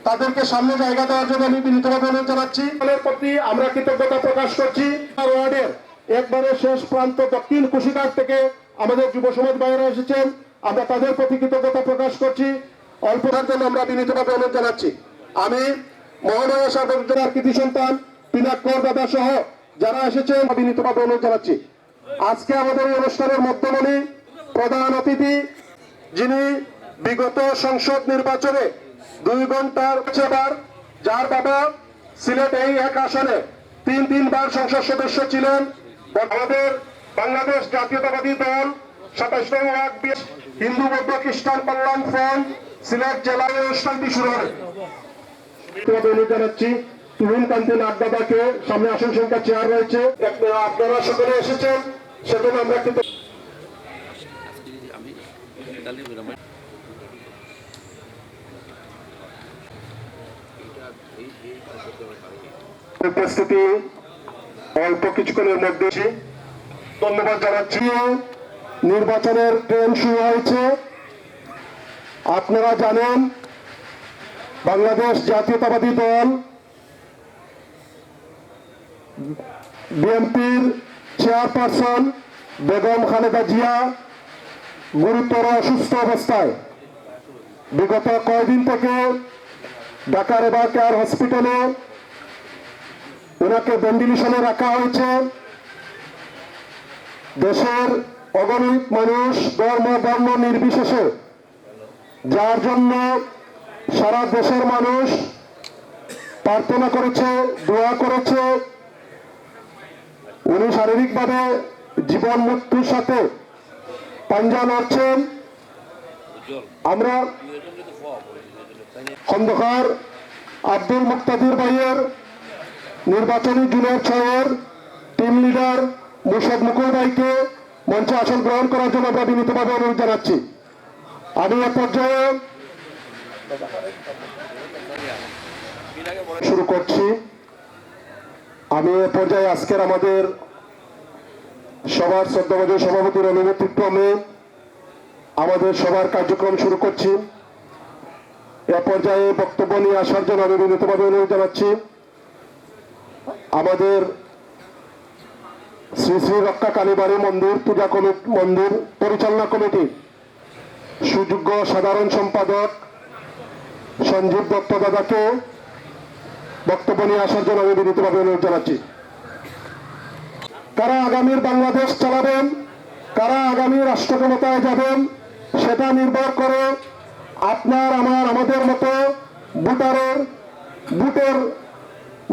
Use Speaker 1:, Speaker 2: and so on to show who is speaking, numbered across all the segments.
Speaker 1: তাদেরকে সামনে জায়গা দেওয়ার জন্য আমি বিনীতভাবে অনুরোধ জানাচ্ছি। দলের প্রতি আমরা কৃতজ্ঞতা প্রকাশ করছি। ওয়ার্ডের একবারে শেষ প্রান্ত দক্ষিণ কুশিকার থেকে আমাদের যুব সমাজ ভাইয়েরা এসেছেন, আমরা তাদের প্রতি কৃতজ্ঞতা প্রকাশ করছি। অল্পটার জন্য আমরা বিনীতভাবে অনুরোধ জানাচ্ছি। আমি মহানগর সরকার জেলার কৃতি সন্তান পিনাক্কর দাদা সহ যারা এসেছেন বিনীতভাবে অনুরোধ জানাচ্ছি। আজকে আমাদের এই অনুষ্ঠানের মধ্যমণি প্রধান অতিথি, যিনি বিগত সংসদ নির্বাচনে 2 ঘন্টার বার, যার বাবা সিলেট এই এক আসনে 3বার সংসদ সদস্য ছিলেন, আমাদের বাংলাদেশ জাতীয়তাবাদী দল 27 নং ওয়ার্ড হিন্দু বৌদ্ধ খ্রিস্টান কল্যাণ ফ্রন্ট সিলেট জেলায় অনুষ্ঠানটি শুরু হবে। অনুরোধ জানাচ্ছি তুহিন কান্তি নাগদাদাকে, সামনে আসন সংখ্যা 4 রয়েছে, আপনারা সকলে এসেছেন সেজন্য আমরা কিন্তু উপস্থিতি অল্প কিছুক্ষণের মধ্যে ধন্যবাদ জানাচ্ছি। নির্বাচনের ট্রেন শুরু হয়েছে। আপনারা জানেন বাংলাদেশ জাতীয়তাবাদী দল বিএনপির চেয়ারপারসন বেগম খালেদা জিয়া গুরুতর অসুস্থ অবস্থায় বিগত কয়েকদিন থেকে ঢাকার এবার কেয়ার হসপিটালে ওনাকে ভেন্টিলেশনে রাখা হয়েছে। দেশের অগণিত মানুষ ধর্ম বর্ণ নির্বিশেষে, যার জন্য সারা দেশের মানুষ প্রার্থনা করেছে, দোয়া করেছে। উনি শারীরিকভাবে জীবন মৃত্যুর সাথে পাঞ্জা লড়ছেন। আমরা খন্দকার আব্দুল মুক্তাদির ভাইয়ের নির্বাচনী জুনের 6 টিম লিডার মুর্শদ মুকুল ভাইকে মঞ্চে আসন গ্রহণ করার জন্য আমরা বিনীতভাবে অনুরোধ জানাচ্ছি। আমি এ পর্যায়ে শুরু করছি। আমি এ পর্যায়ে আজকের আমাদের সবার শ্রদ্ধাভাজন সভাপতির অনুমতিক্রমে আমাদের সবার কার্যক্রম শুরু করছি। এ পর্যায়ে বক্তব্য নিয়ে আসার জন্য আমি বিনীতভাবে অনুরোধ জানাচ্ছি আমাদের শ্রী শ্রী রক্ষা কালীবাড়ি মন্দির পূজা মন্দির পরিচালনা কমিটির সুযোগ্য সাধারণ সম্পাদক সঞ্জীব দত্ত দাদাকে বক্তব্য নিয়ে আসার জন্য আমি বিনীতভাবে অনুরোধ জানাচ্ছি। কারা আগামীর বাংলাদেশ চালাবেন, কারা আগামী রাষ্ট্র ক্ষমতায় যাবেন, সেটা নির্ভর করে আপনার আমাদের মতো ভোটের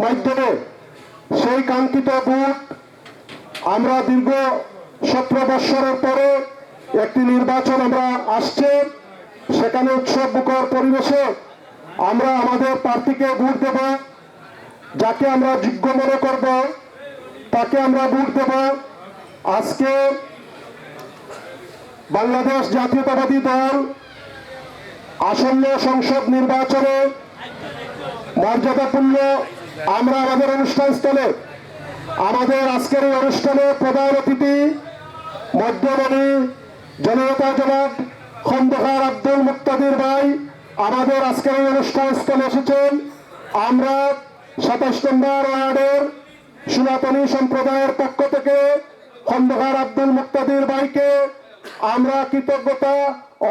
Speaker 1: মাধ্যমে সেই কাঙ্ক্ষিত ভোট। আমরা দীর্ঘ 17 বৎসরের পরে একটি নির্বাচন আমরা আসছে, সেখানে উৎসব মুখর পরিবেশে আমরা আমাদের প্রার্থীকে ভোট দেব, যাকে আমরা যোগ্য মনে করব তাকে আমরা ভোট দেব। আজকে বাংলাদেশ জাতীয়তাবাদী দল আসন্ন সংসদ নির্বাচনে মর্যাদাপূর্ণ আমরা আমাদের অনুষ্ঠানস্থলে আমাদের আজকের এই অনুষ্ঠানে প্রধান অতিথি মধ্যমণি জনতা জনাব খন্দকার আব্দুল মুক্তাদির ভাই আমাদের আজকের এই অনুষ্ঠানস্থলে এসেছেন। আমরা 27 নম্বর ওয়ার্ডের সনাতনী সম্প্রদায়ের পক্ষ থেকে খন্দকার আব্দুল মুক্তাদির ভাইকে আমরা কৃতজ্ঞতা,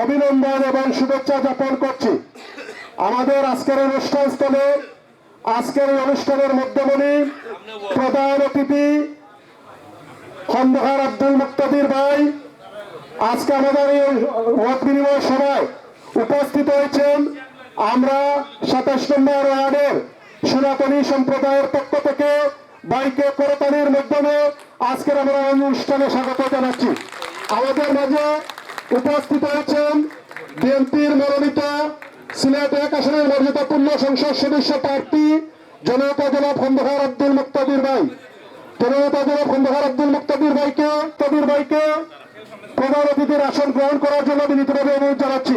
Speaker 1: অভিনন্দন এবং শুভেচ্ছা জ্ঞাপন করছি। আমাদের আজকের অনুষ্ঠানস্থলে আজকের এই অনুষ্ঠানের মধ্যমণি প্রধান অতিথি খন্দকার আব্দুল মুক্তাদির ভাই আজকে আমাদের এই মত বিনিময় সভায় উপস্থিত হয়েছেন। আমরা 27 নম্বর ওয়ার্ডের সনাতনী সম্প্রদায়ের পক্ষ থেকে ভাইকে করতালির মাধ্যমে আজকের আমরা অনুষ্ঠানে স্বাগত জানাচ্ছি। আমাদের মাঝে উপস্থিত হয়েছেন বিএনপির মনোনীত সিলেট 1 আসনের মর্যাদাপূর্ণ সংসদ সদস্য প্রার্থী জনতা জনাব খন্দকার আব্দুল মুক্তাদির ভাই। জনতা জনাব খন্দকার আব্দুল মুক্তাদির ভাইকে প্রধান অতিথির আসন গ্রহণ করার জন্য বিনীতভাবে অনুরোধ জানাচ্ছি।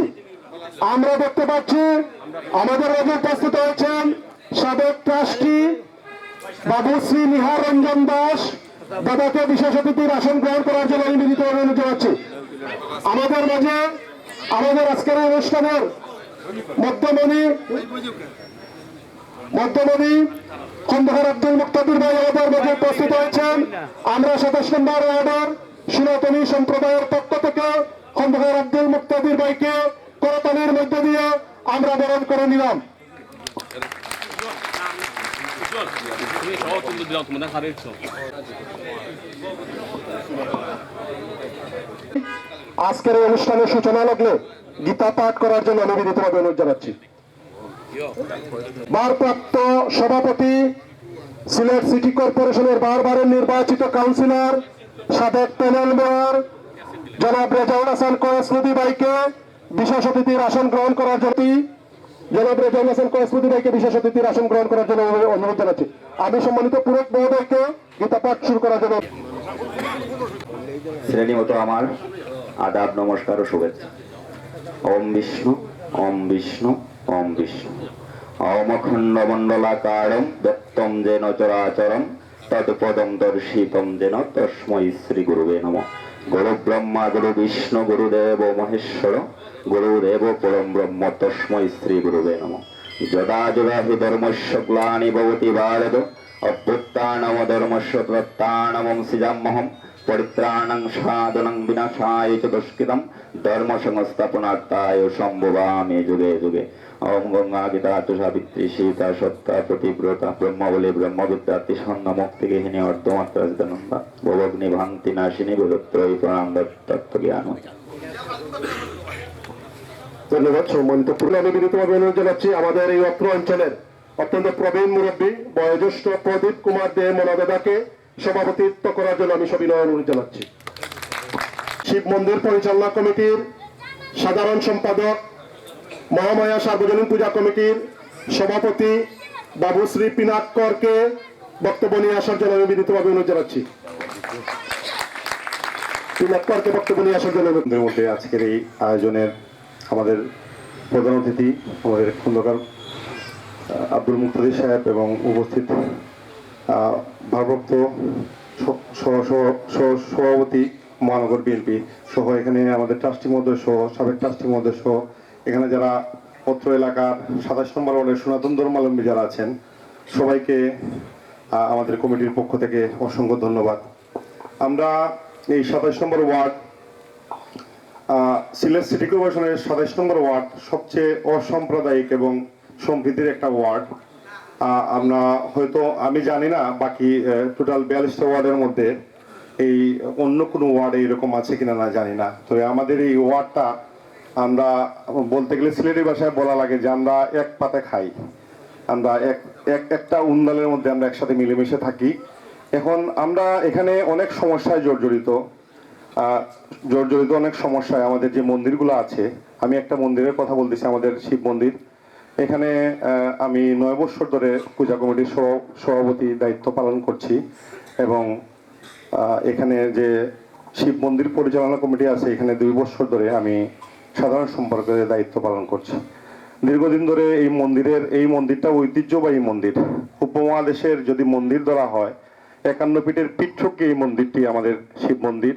Speaker 1: আমরা দেখতে পাচ্ছি আমাদের মাঝে উপস্থিত হয়েছেন সাবেক ট্রাস্টি বাবু শ্রী নিহার রঞ্জন দাস দাদাকে বিশেষ অতিথির আসন গ্রহণ করার জন্য আমি বিনীতভাবে অনুরোধ জানাচ্ছি। আমাদের মাঝে আমাদের আজকের অনুষ্ঠানের মধ্যমণি খন্দকার আব্দুল মুক্তাদির ভাই আমাদের মাঝে উপস্থিত হয়েছেন। আমরা 27 নম্বর ওয়ার্ডের সনাতনী সম্প্রদায়ের পক্ষ থেকে খন্দকার আব্দুল মুক্তাদির ভাইকে করতালির মধ্য দিয়ে আমরা বরণ করে নিলাম। আজকের এই অনুষ্ঠানের সূচনা লগ্নে গীতা পাঠ করার জন্য আমি বিনীতভাবে অনুরোধ জানাচ্ছি। ভারপ্রাপ্ত সভাপতি, সিলেট সিটি কর্পোরেশনের বারবারের নির্বাচিত কাউন্সিলর, সাবেক প্যানেল মেয়র জনাব রেজাউল হাসান কয়েসমুদি ভাইকে বিশেষ অতিথির আসন গ্রহণ করার জন্য অনুরোধ জানাচ্ছি। আমি সম্মানিত পুরোহিত মহোদয়কে গীতা পাঠ শুরু করার জন্য।
Speaker 2: শ্রেণী মতো আমার আদাব, নমস্কার ও শুভেচ্ছা। ওম বিষ্ণু ওম বিষ্ণু ওম বিষ্ণু অমখণ্ড মণ্ডলাকারম ব্যক্তম যেন চরাচরম তৎপদম দর্শিতম যেন তস্মৈ শ্রী গুরুবে নমঃ। গুরু ব্রহ্মা গুরু বিষ্ণু গুরুদেব মহেশ্বর গুরুদেব পরম ব্রহ্ম তস্মৈ শ্রী গুরুবে নমঃ। যদা যদা হি ধর্মস্য গ্লানি ভবতি ভারত অভ্যুত্থানম ধর্মস্য তত্ত্বানমং সৃজাম্যহম পরিত্রাণং সাধনং বিনাশায় চ দুষ্কৃতম ধর্ম সংস্থাপনার্থায় সম্ভবামি যুগে যুগে। ওম গঙ্গা গীতা সাবিত্রী সীতা সত্তা প্রতিব্রতা ব্রহ্মবলী ব্রহ্মবিদ্যার্থী সন্ধ্যা মুক্তি গৃহিণী অর্ধমাত্রা চিদানন্দা ভবগ্নি ভান্তি নাশিনী বিভত্রয়ী প্রণাম তত্ত্ব জ্ঞান।
Speaker 1: ধন্যবাদ। সম্মানিত পুরো আমি বিনীতভাবে অনুরোধ জানাচ্ছি আমাদের এই অত্র অঞ্চলের অত্যন্ত প্রবীণ মুরব্বী বয়োজ্যেষ্ঠ প্রদীপ কুমার দে মনাদাদাকে সভাপতিত্ব করার জন্য আমি সবিনয় অনুরোধ জানাচ্ছি। শিব মন্দির পরিচালনা কমিটির সাধারণ সম্পাদক, মহামায়া সার্বজনীন পূজা কমিটির সভাপতি বাবুশ্রী পিনাকরকে বক্তব্য নিয়ে আসার জন্য আমি বিনীতভাবে অনুরোধ জানাচ্ছি। পিনাকরকে বক্তব্য নিয়ে আসার জন্য।
Speaker 3: মধ্যে আজকের এই আয়োজনের আমাদের প্রধান অতিথি আমাদের খন্দকার আব্দুল মুক্তাদির সাহেব এবং উপস্থিত ভারপ্রাপ্ত সভাপতি মহানগর বিএনপি সহ এখানে আমাদের ট্রাস্টি মহোদয় সহ সাবেক ট্রাস্টি মহোদয় সহ এখানে যারা অত্র এলাকার 27 নম্বর ওয়ার্ডের সনাতন ধর্মাবলম্বী যারা আছেন সবাইকে আমাদের কমিটির পক্ষ থেকে অসংখ্য ধন্যবাদ। আমরা এই 27 নম্বর ওয়ার্ড সিলেট সিটি কর্পোরেশনের 27 নম্বর ওয়ার্ড সবচেয়ে অসাম্প্রদায়িক এবং সম্প্রীতির একটা ওয়ার্ড। আমরা হয়তো আমি জানি না বাকি টোটাল 42টা ওয়ার্ডের মধ্যে এই অন্য কোনো ওয়ার্ডে এরকম আছে কিনা না জানি না। তবে আমাদের এই ওয়ার্ডটা আমরা বলতে গেলে সিলেটি ভাষায় বলা লাগে যে আমরা এক পাতে খাই, আমরা একটা উন্ডালের মধ্যে আমরা একসাথে মিলেমিশে থাকি। এখন আমরা এখানে অনেক সমস্যায় জর্জরিত অনেক সমস্যায় আমাদের যে মন্দিরগুলো আছে। আমি একটা মন্দিরের কথা বলতেছি, আমাদের শিব মন্দির। এখানে আমি 9 বছর ধরে পূজা কমিটির সভাপতি দায়িত্ব পালন করছি এবং এখানে যে শিব মন্দির পরিচালনা কমিটি আছে এখানে 2 বছর ধরে আমি সাধারণ সম্পাদকের দায়িত্ব পালন করছি। দীর্ঘদিন ধরে এই মন্দিরটা ঐতিহ্যবাহী মন্দির। উপমহাদেশের যদি মন্দির ধরা হয় 51 পীঠের পীঠকে এই মন্দিরটি আমাদের শিব মন্দির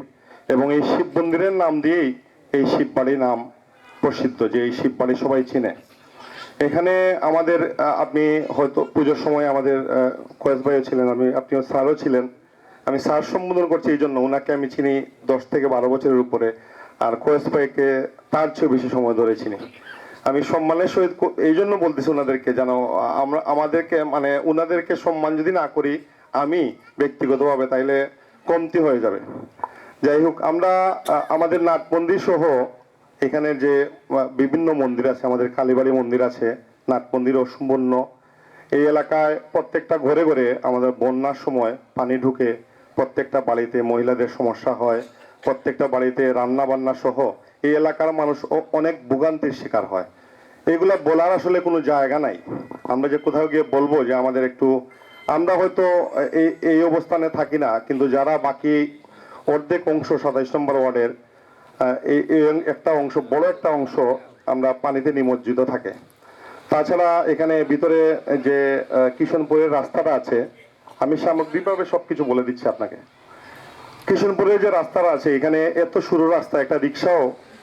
Speaker 3: এবং এই শিব মন্দিরের নাম দিয়েই এই শিববাড়ির নাম প্রসিদ্ধ, যে এই শিববাড়ি সবাই চিনে। এখানে আমাদের আপনি হয়তো পুজোর সময় আমাদের কয়েস ভাইও ছিলেন, আপনিও স্যারও ছিলেন। আমি স্যার সম্বোধন করছি এই জন্য, ওনাকে আমি চিনি 10 থেকে 12 বছরের উপরে, আর কয়েস ভাইকে তার চেয়ে বেশি সময় ধরে চিনি। আমি সম্মানের সহিত এই জন্য বলতেছি ওনাদেরকে, যেন আমাদেরকে মানে ওনাদেরকে সম্মান যদি না করি আমি ব্যক্তিগতভাবে তাইলে কমতি হয়ে যাবে। যাই হোক, আমরা আমাদের নাট মন্দির সহ এখানে যে বিভিন্ন মন্দির আছে, আমাদের কালীবাড়ি মন্দির আছে, নাট মন্দির অসম্পূর্ণ। এই এলাকায় প্রত্যেকটা ঘরে ঘরে আমাদের বন্যার সময় পানি ঢুকে প্রত্যেকটা বাড়িতে মহিলাদের সমস্যা হয়, প্রত্যেকটা বাড়িতে রান্না বান্না সহ এই এলাকার মানুষ অনেক ভোগান্তির শিকার হয়। এগুলা বলার আসলে কোনো জায়গা নাই। আমরা যে কোথাও গিয়ে বলবো যে আমাদের একটু, আমরা হয়তো এই অবস্থানে থাকি না, কিন্তু যারা বাকি অর্ধেক অংশ 27 নম্বর ওয়ার্ডের এই একটা অংশ, বড় একটা অংশ আমরা পানিতে নিমজ্জিত থাকে। তাছাড়া এখানে ভিতরে যে কিশনপুরের রাস্তাটা আছে, আমি সামগ্রিকভাবে সবকিছু বলে দিচ্ছি আপনাকে। কিশনপুরের যে রাস্তাটা আছে এখানে এত সরু রাস্তা, একটা রিক্সাও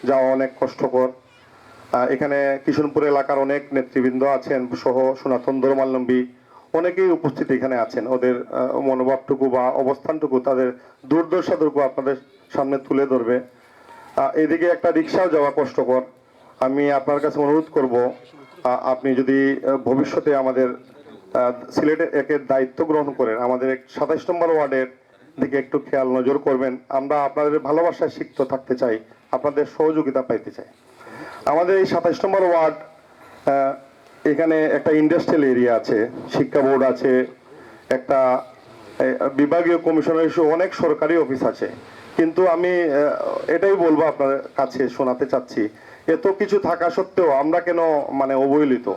Speaker 3: যাওয়া অনেক কষ্টকর। এখানে কিশনপুর এলাকার অনেক নেতৃবৃন্দ আছেন সহ সনাতন ধর্মাবলম্বী অনেকেই উপস্থিত এখানে আছেন। ওদের মনোভাবটুকু বা অবস্থানটুকু, তাদের দুর্দশাটুকু আপনাদের সামনে তুলে ধরবে। এদিকে একটা রিক্সাও যাওয়া কষ্টকর। আমি আপনার কাছে অনুরোধ করব, আপনি যদি ভবিষ্যতে আমাদের সিলেটের একের দায়িত্ব গ্রহণ করেন, আমাদের 27 নম্বর ওয়ার্ডের দিকে একটু খেয়াল নজর করবেন। আমরা আপনাদের ভালোবাসায় সিক্ত থাকতে চাই, আপনাদের সহযোগিতা পাইতে চাই। আমাদের এই 27 নম্বর ওয়ার্ড, এখানে একটা ইন্ডাস্ট্রিয়াল এরিয়া আছে, শিক্ষা বোর্ড আছে, একটা বিভাগীয় কমিশনার সহ অনেক সরকারি অফিস আছে। কিন্তু আমি এটাই বলবো আপনার কাছে শোনাতে চাচ্ছি, এত কিছু থাকা সত্ত্বেও আমরা কেন মানে অবহেলিত,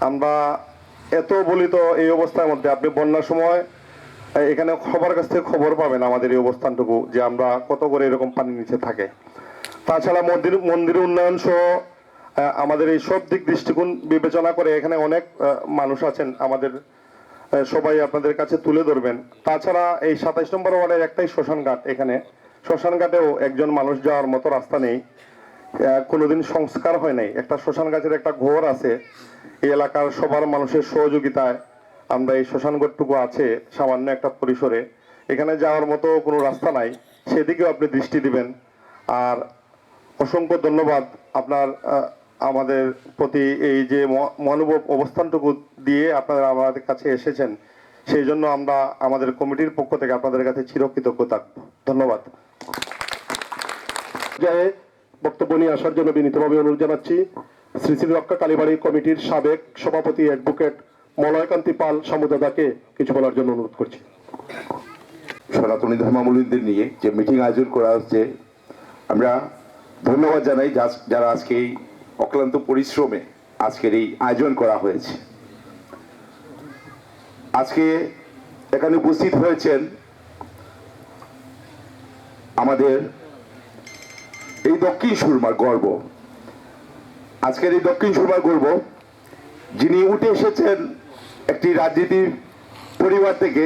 Speaker 3: আমরা এত বলিত এই অবস্থার মধ্যে। আপনি বন্যার সময় এখানে সবার কাছ থেকে খবর পাবেন আমাদের এই অবস্থানটুকু, যে আমরা কত করে এরকম পানির নিচে থাকে। তাছাড়া মন্দির উন্নয়ন সহ আমাদের এই সব দিক দৃষ্টিকোণ বিবেচনা করে এখানে অনেক মানুষ আছেন, আমাদের সবাই আপনাদের কাছে তুলে ধরবেন। তাছাড়া এই 27 নম্বর ওয়ার্ডের একটাই শ্মশান ঘাট, এখানে শ্মশান ঘাটেও একজন মানুষ যাওয়ার মতো রাস্তা নেই, কোনোদিন সংস্কার হয় নাই। একটা শ্মশান ঘাটের একটা ঘর আছে, এই এলাকার সবার মানুষের সহযোগিতায় আমরা এই শ্মশান ঘাটটুকু আছে সামান্য একটা পরিসরে, এখানে যাওয়ার মতো কোনো রাস্তা নাই, সেদিকেও আপনি দৃষ্টি দিবেন। আর অসংখ্য ধন্যবাদ আপনার আমাদের প্রতি এই যে মনোভাব অবস্থানটুকু দিয়ে আপনারা আমাদের কাছে এসেছেন, সেই জন্য আমরা আমাদের কমিটির পক্ষ থেকে আপনাদের কাছে চিরকৃতজ্ঞ থাকবো। ধন্যবাদ।
Speaker 1: বক্তব্য নিয়ে আসার জন্য বিনীতভাবে অনুরোধ জানাচ্ছি শ্রী শ্রী রক্ষা কালীবাড়ি কমিটির সাবেক সভাপতি অ্যাডভোকেট মলয়কান্তি পাল সামুদাদাকে কিছু বলার জন্য অনুরোধ করছি।
Speaker 4: সনাতনী ধর্মাবলম্বীদের নিয়ে যে মিটিং আয়োজন করা হচ্ছে, আমরা ধন্যবাদ জানাই যারা আজকে এই অক্লান্ত পরিশ্রমে আজকের এই আয়োজন করা হয়েছে। আজকে এখানে উপস্থিত হয়েছেন আমাদের এই দক্ষিণ সুরমার গর্ব, আজকের এই দক্ষিণ সুরমার গর্ব, যিনি উঠে এসেছেন একটি রাজনীতির পরিবার থেকে,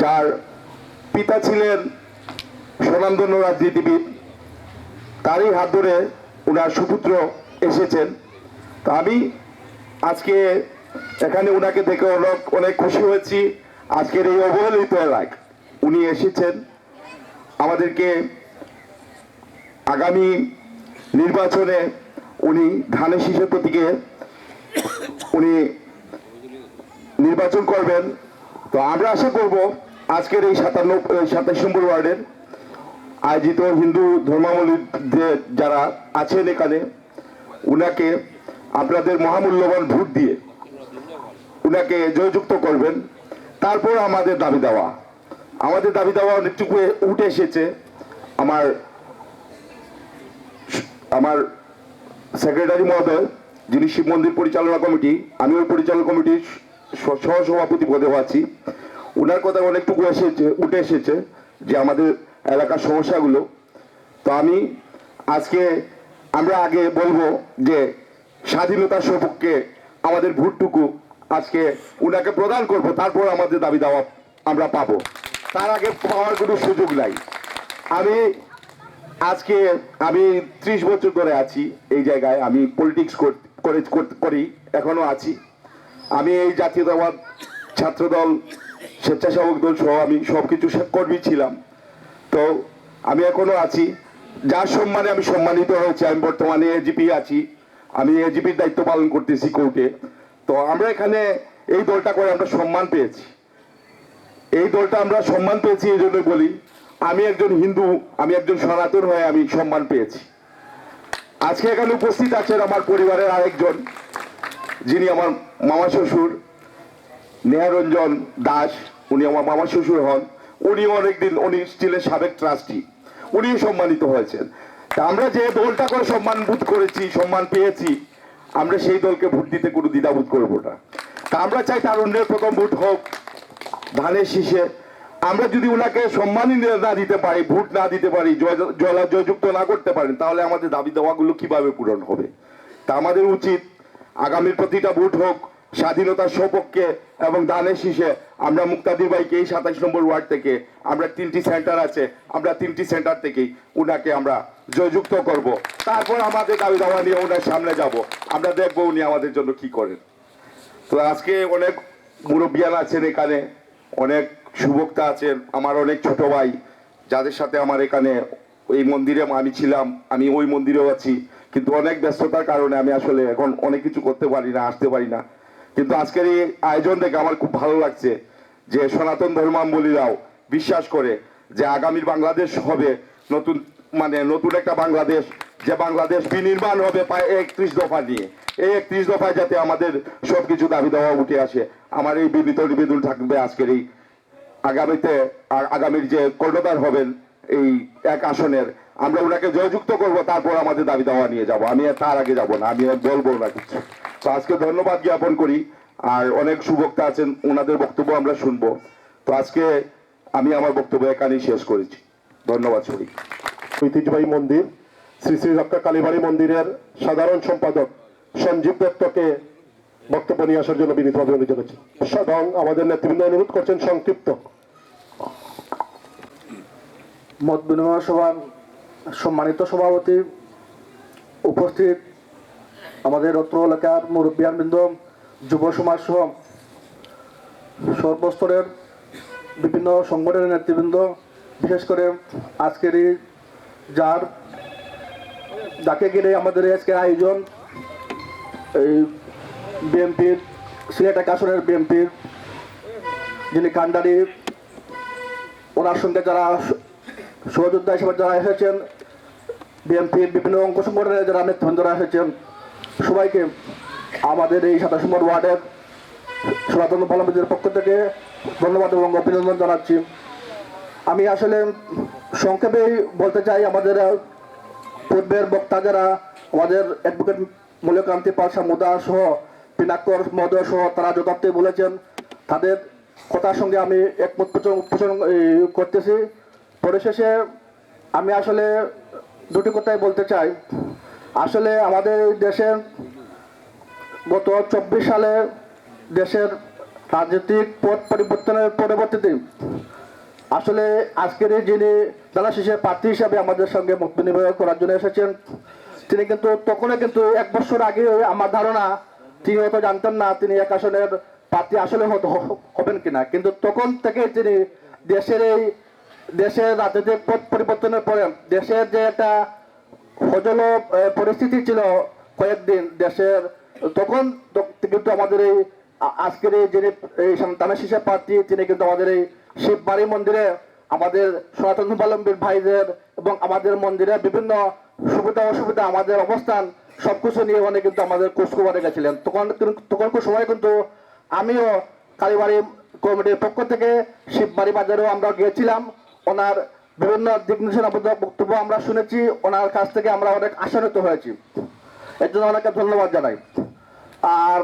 Speaker 4: যার পিতা ছিলেন স্বনামধন্য রাজনীতিবিদ, তারই হাত ধরে ওনার সুপুত্র এসেছেন। তা আমি আজকে এখানে ওনাকে দেখে অনেক খুশি হয়েছি। আজকের এই অবহেলিত এলাকায় উনি এসেছেন আমাদেরকে আগামী নির্বাচনে উনি ধানের শীষের প্রতীকে উনি নির্বাচন করবেন। তো আমরা আশা করব আজকের এই 27 নম্বর ওয়ার্ডের আয়োজিত হিন্দু ধর্মাবলম্বী যারা আছেন এখানে, উনাকে আপনাদের মহামূল্যবান ভোট দিয়ে উনাকে জয়যুক্ত করবেন। তারপর আমাদের দাবি দেওয়া অনেকটুকু উঠে এসেছে। আমার সেক্রেটারি মহোদয়, যিনি শিব মন্দির পরিচালনা কমিটি, আমিও পরিচালনা কমিটির সহসভাপতি পদে আছি, উনার কথা অনেকটুকু উঠে এসেছে যে আমাদের এলাকার সমস্যাগুলো। তো আমরা আগে বলবো যে স্বাধীনতার সপক্ষে আমাদের ভোটটুকু আজকে উনাকে প্রদান করব, তারপর আমাদের দাবি দেওয়া আমরা পাবো, তার আগে পাওয়ার কোনো সুযোগ নাই। আমি 30 বছর ধরে আছি এই জায়গায়, আমি পলিটিক্স করি, এখনো আছি। আমি এই জাতীয়তাবাদ ছাত্রদল, স্বেচ্ছাসেবক দল সহ আমি সবকিছু কর্মী ছিলাম। তো আমি এখনো আছি, যার সম্মানে আমি সম্মানিত হয়েছি। আমি বর্তমানে এজিপি আছি, আমি এজিপির দায়িত্ব পালন করতেছি কোর্টে। তো আমরা এখানে এই দলটা করে আমরা সম্মান পেয়েছি। এই দলটা আমরা সম্মান পেয়েছি এই জন্য বলি, আমি একজন হিন্দু, আমি একজন সনাতন হয়ে আমি সম্মান পেয়েছি। আজকে এখানে উপস্থিত আছেন আমার পরিবারের আরেকজন, যিনি আমার মামা শ্বশুর, নেহারঞ্জন দাস, উনি আমার মামা শ্বশুর হন। উনি ছিলেন সাবেক ট্রাস্টি, উনিও সম্মানিত হয়েছেন। তা আমরা যে দলটা করে সম্মান বোধ করেছি, সম্মান পেয়েছি, আমরা সেই দলকে ভোট দিতে কোনো দ্বিধাবোধ করবো না। তা আমরা চাই তারুণ্যের প্রথম ভোট হোক ধানের শীষে। আমরা যদি ওনাকে সম্মানই না দিতে পারি, ভোট না দিতে পারি, জয়যুক্ত না করতে পারেন, তাহলে আমাদের দাবি দেওয়াগুলো কিভাবে পূরণ হবে? তা আমাদের উচিত আগামীর প্রতিটা ভোট হোক স্বাধীনতার সপক্ষে এবং দানের শীষে আমরা মুক্তাদির ভাইকে এই 27 নম্বর ওয়ার্ড থেকে আমরা 3টি সেন্টার আছে, আমরা 3টি সেন্টার থেকেই উনাকে আমরা জয়যুক্ত করব। তারপর আমাদের দাবি দাওয়া নিয়ে ওনার সামনে যাব, আমরা দেখবো উনি আমাদের জন্য কি করেন। তো আজকে অনেক মুরব্বিয়ান আছেন এখানে, অনেক সুবক্তা আছেন, আমার অনেক ছোট ভাই যাদের সাথে আমার এখানে এই মন্দিরে আমি ছিলাম, আমি ওই মন্দিরেও আছি, কিন্তু অনেক ব্যস্ততার কারণে আমি আসলে এখন অনেক কিছু করতে পারি না, আসতে পারি না। কিন্তু আজকের এই আয়োজন দেখে আমার খুব ভালো লাগছে যে সনাতন ধর্মাবলম্বীরাও বিশ্বাস করে যে আগামীর বাংলাদেশ হবে নতুন, মানে নতুন একটা বাংলাদেশ, যে বাংলাদেশ বিনির্মাণ হবে 31 দফা নিয়ে। এই 31 দফায় যাতে আমাদের সবকিছু দাবি দেওয়া উঠে আসে, আমার এই বিনীত নিবেদন থাকবে আজকের এই আগামীতে। আর আগামীর যে কর্ণধার হবেন এই এক আসনের, আমরা ওনাকে জয়যুক্ত করব, তারপর আমাদের দাবি দেওয়া নিয়ে যাব। আমি তার আগে যাব না, আমি বলবো না কিছু। তো আজকে ধন্যবাদ জ্ঞাপন করি, আর অনেক সুবক্তা আছেন, ওনাদের বক্তব্য আমরা শুনবো। তো আজকে আমি আমার বক্তব্য এখানেই শেষ করেছি, ধন্যবাদ সবাই।
Speaker 1: ঐতিহ্যবাহী মন্দির শ্রী শ্রী রক্ষা কালীবাড়ি মন্দিরের সাধারণ সম্পাদক সঞ্জীব দত্তকে বক্তব্য নিয়ে আসার জন্য বিনীতভাবে অনুরোধ জানাচ্ছি এবং আমাদের নেতৃবৃন্দ অনুরোধ করছেন সংক্ষিপ্ত।
Speaker 5: মত বিনিময় সভার সম্মানিত সভাপতি, উপস্থিত আমাদের অত্র এলাকার মুরব্বিয়ানবৃন্দ, যুব সমাজ সহ সর্বস্তরের বিভিন্ন সংগঠনের নেতৃবৃন্দ, বিশেষ করে আজকের এই যাকে ঘিরে আমাদের আজকের আয়োজন, এই বিএনপির সিলেট এক আসনের বিএনপির যিনি কান্ডারি, ওনার সঙ্গে যারা সহযোদ্ধা হিসেবে যারা এসেছেন, বিএনপির বিভিন্ন অঙ্গ সংগঠনের যারা নেতৃবৃন্দরা এসেছেন, সবাইকে আমাদের এই 27 নম্বর ওয়ার্ডের সনাতন ধর্মাবলম্বীদের পক্ষ থেকে ধন্যবাদ এবং অভিনন্দন জানাচ্ছি। আমি আসলে সংক্ষেপেই বলতে চাই, আমাদের পূর্বের বক্তা যারা আমাদের অ্যাডভোকেট মূল্যক্রান্তি পাল সামুদা সহ পিনাক্কর মহোদয় সহ তারা যথার্থই বলেছেন, তাদের কথার সঙ্গে আমি একমত পোষণ করতেছি। পরিশেষে আমি আসলে দুটি কথাই বলতে চাই। আসলে আমাদের দেশে গত 24 সালে দেশের রাজনৈতিক পথ পরিবর্তনের পরবর্তীতে আসলে আজকের যিনি দানা শীষের প্রার্থী হিসাবে আমাদের সঙ্গে মত বিনিময় করার জন্য এসেছেন, তিনি কিন্তু তখনও কিন্তু 1 বছর আগে আমার ধারণা তিনি হয়তো জানতেন না তিনি এক আসনের প্রার্থী আসলে হবেন কিনা, কিন্তু তখন থেকে তিনি দেশের রাজনৈতিক পথ পরিবর্তনের পরে দেশের যে একটা সজল পরিস্থিতি ছিল কয়েকদিন দেশের, তখন কিন্তু আমাদের এই আজকের এই যিনি এই দানা শীষের প্রার্থী, তিনি কিন্তু আমাদের এই শিববাড়ি মন্দিরে আমাদের সনাতন ধর্মাবলম্বীর ভাইদের এবং আমাদের মন্দিরে বিভিন্ন সুবিধা অসুবিধা, আমাদের অবস্থান সবকিছু নিয়ে উনি কিন্তু আমাদের খোঁজখবরে গেছিলেন। তখন সময় কিন্তু আমিও কালীবাড়ি কমিটির পক্ষ থেকে শিববাড়ি বাজারেও আমরা গিয়েছিলাম, ওনার বিভিন্ন দিক নির্দেশনামূলক বক্তব্য আমরা শুনেছি, ওনার কাছ থেকে আমরা অনেক আশান্বিত হয়েছি, এর জন্য ওনাকে ধন্যবাদ জানাই। আর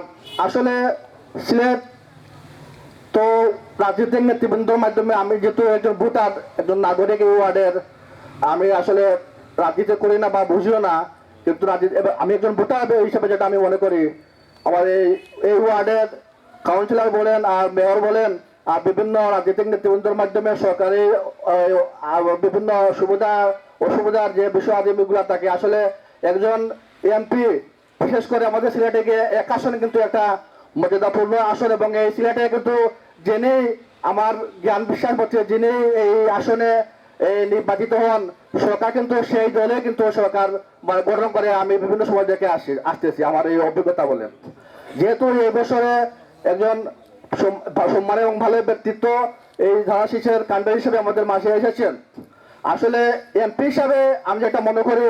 Speaker 5: আসলে সিলেট তো রাজনৈতিক নেতৃবৃন্দের মাধ্যমে আমি যেহেতু একজন ভোটার, একজন নাগরিক এই ওয়ার্ডের, আমি আসলে রাজনীতি করি না বা বুঝিও না, কিন্তু আমি একজন ভোটার হিসেবে যেটা আমি মনে করি, আমার এই ওয়ার্ডের কাউন্সিলর বলেন আর মেয়র বলেন আর বিভিন্ন রাজনৈতিক নেতৃবৃন্দের মাধ্যমে সরকারি বিভিন্ন সুবিধা অসুবিধার যে বিষয় আদিগুলো থাকে, আসলে একজন এমপি বিশেষ করে আমাদের সিলেটে এক আসনে কিন্তু একটা মর্যাদাপূর্ণ আসন, এবং এই সিলেটে কিন্তু যিনি আমার জ্ঞান বিশ্বাস হচ্ছে যিনি এই আসনে নির্বাচিত হন, সরকার কিন্তু সেই দলে কিন্তু সরকার গঠন করে, আমি বিভিন্ন সময় দেখে আসতেছি আমার এই অভিজ্ঞতা বলেন। যেহেতু এই বছরে একজন সম্মান এবং ভালো ব্যক্তিত্ব এই দানা শীষের কান্ডারি হিসেবে আমাদের মাঝে এসেছেন, আসলে এমপি হিসাবে আমি যেটা মনে করি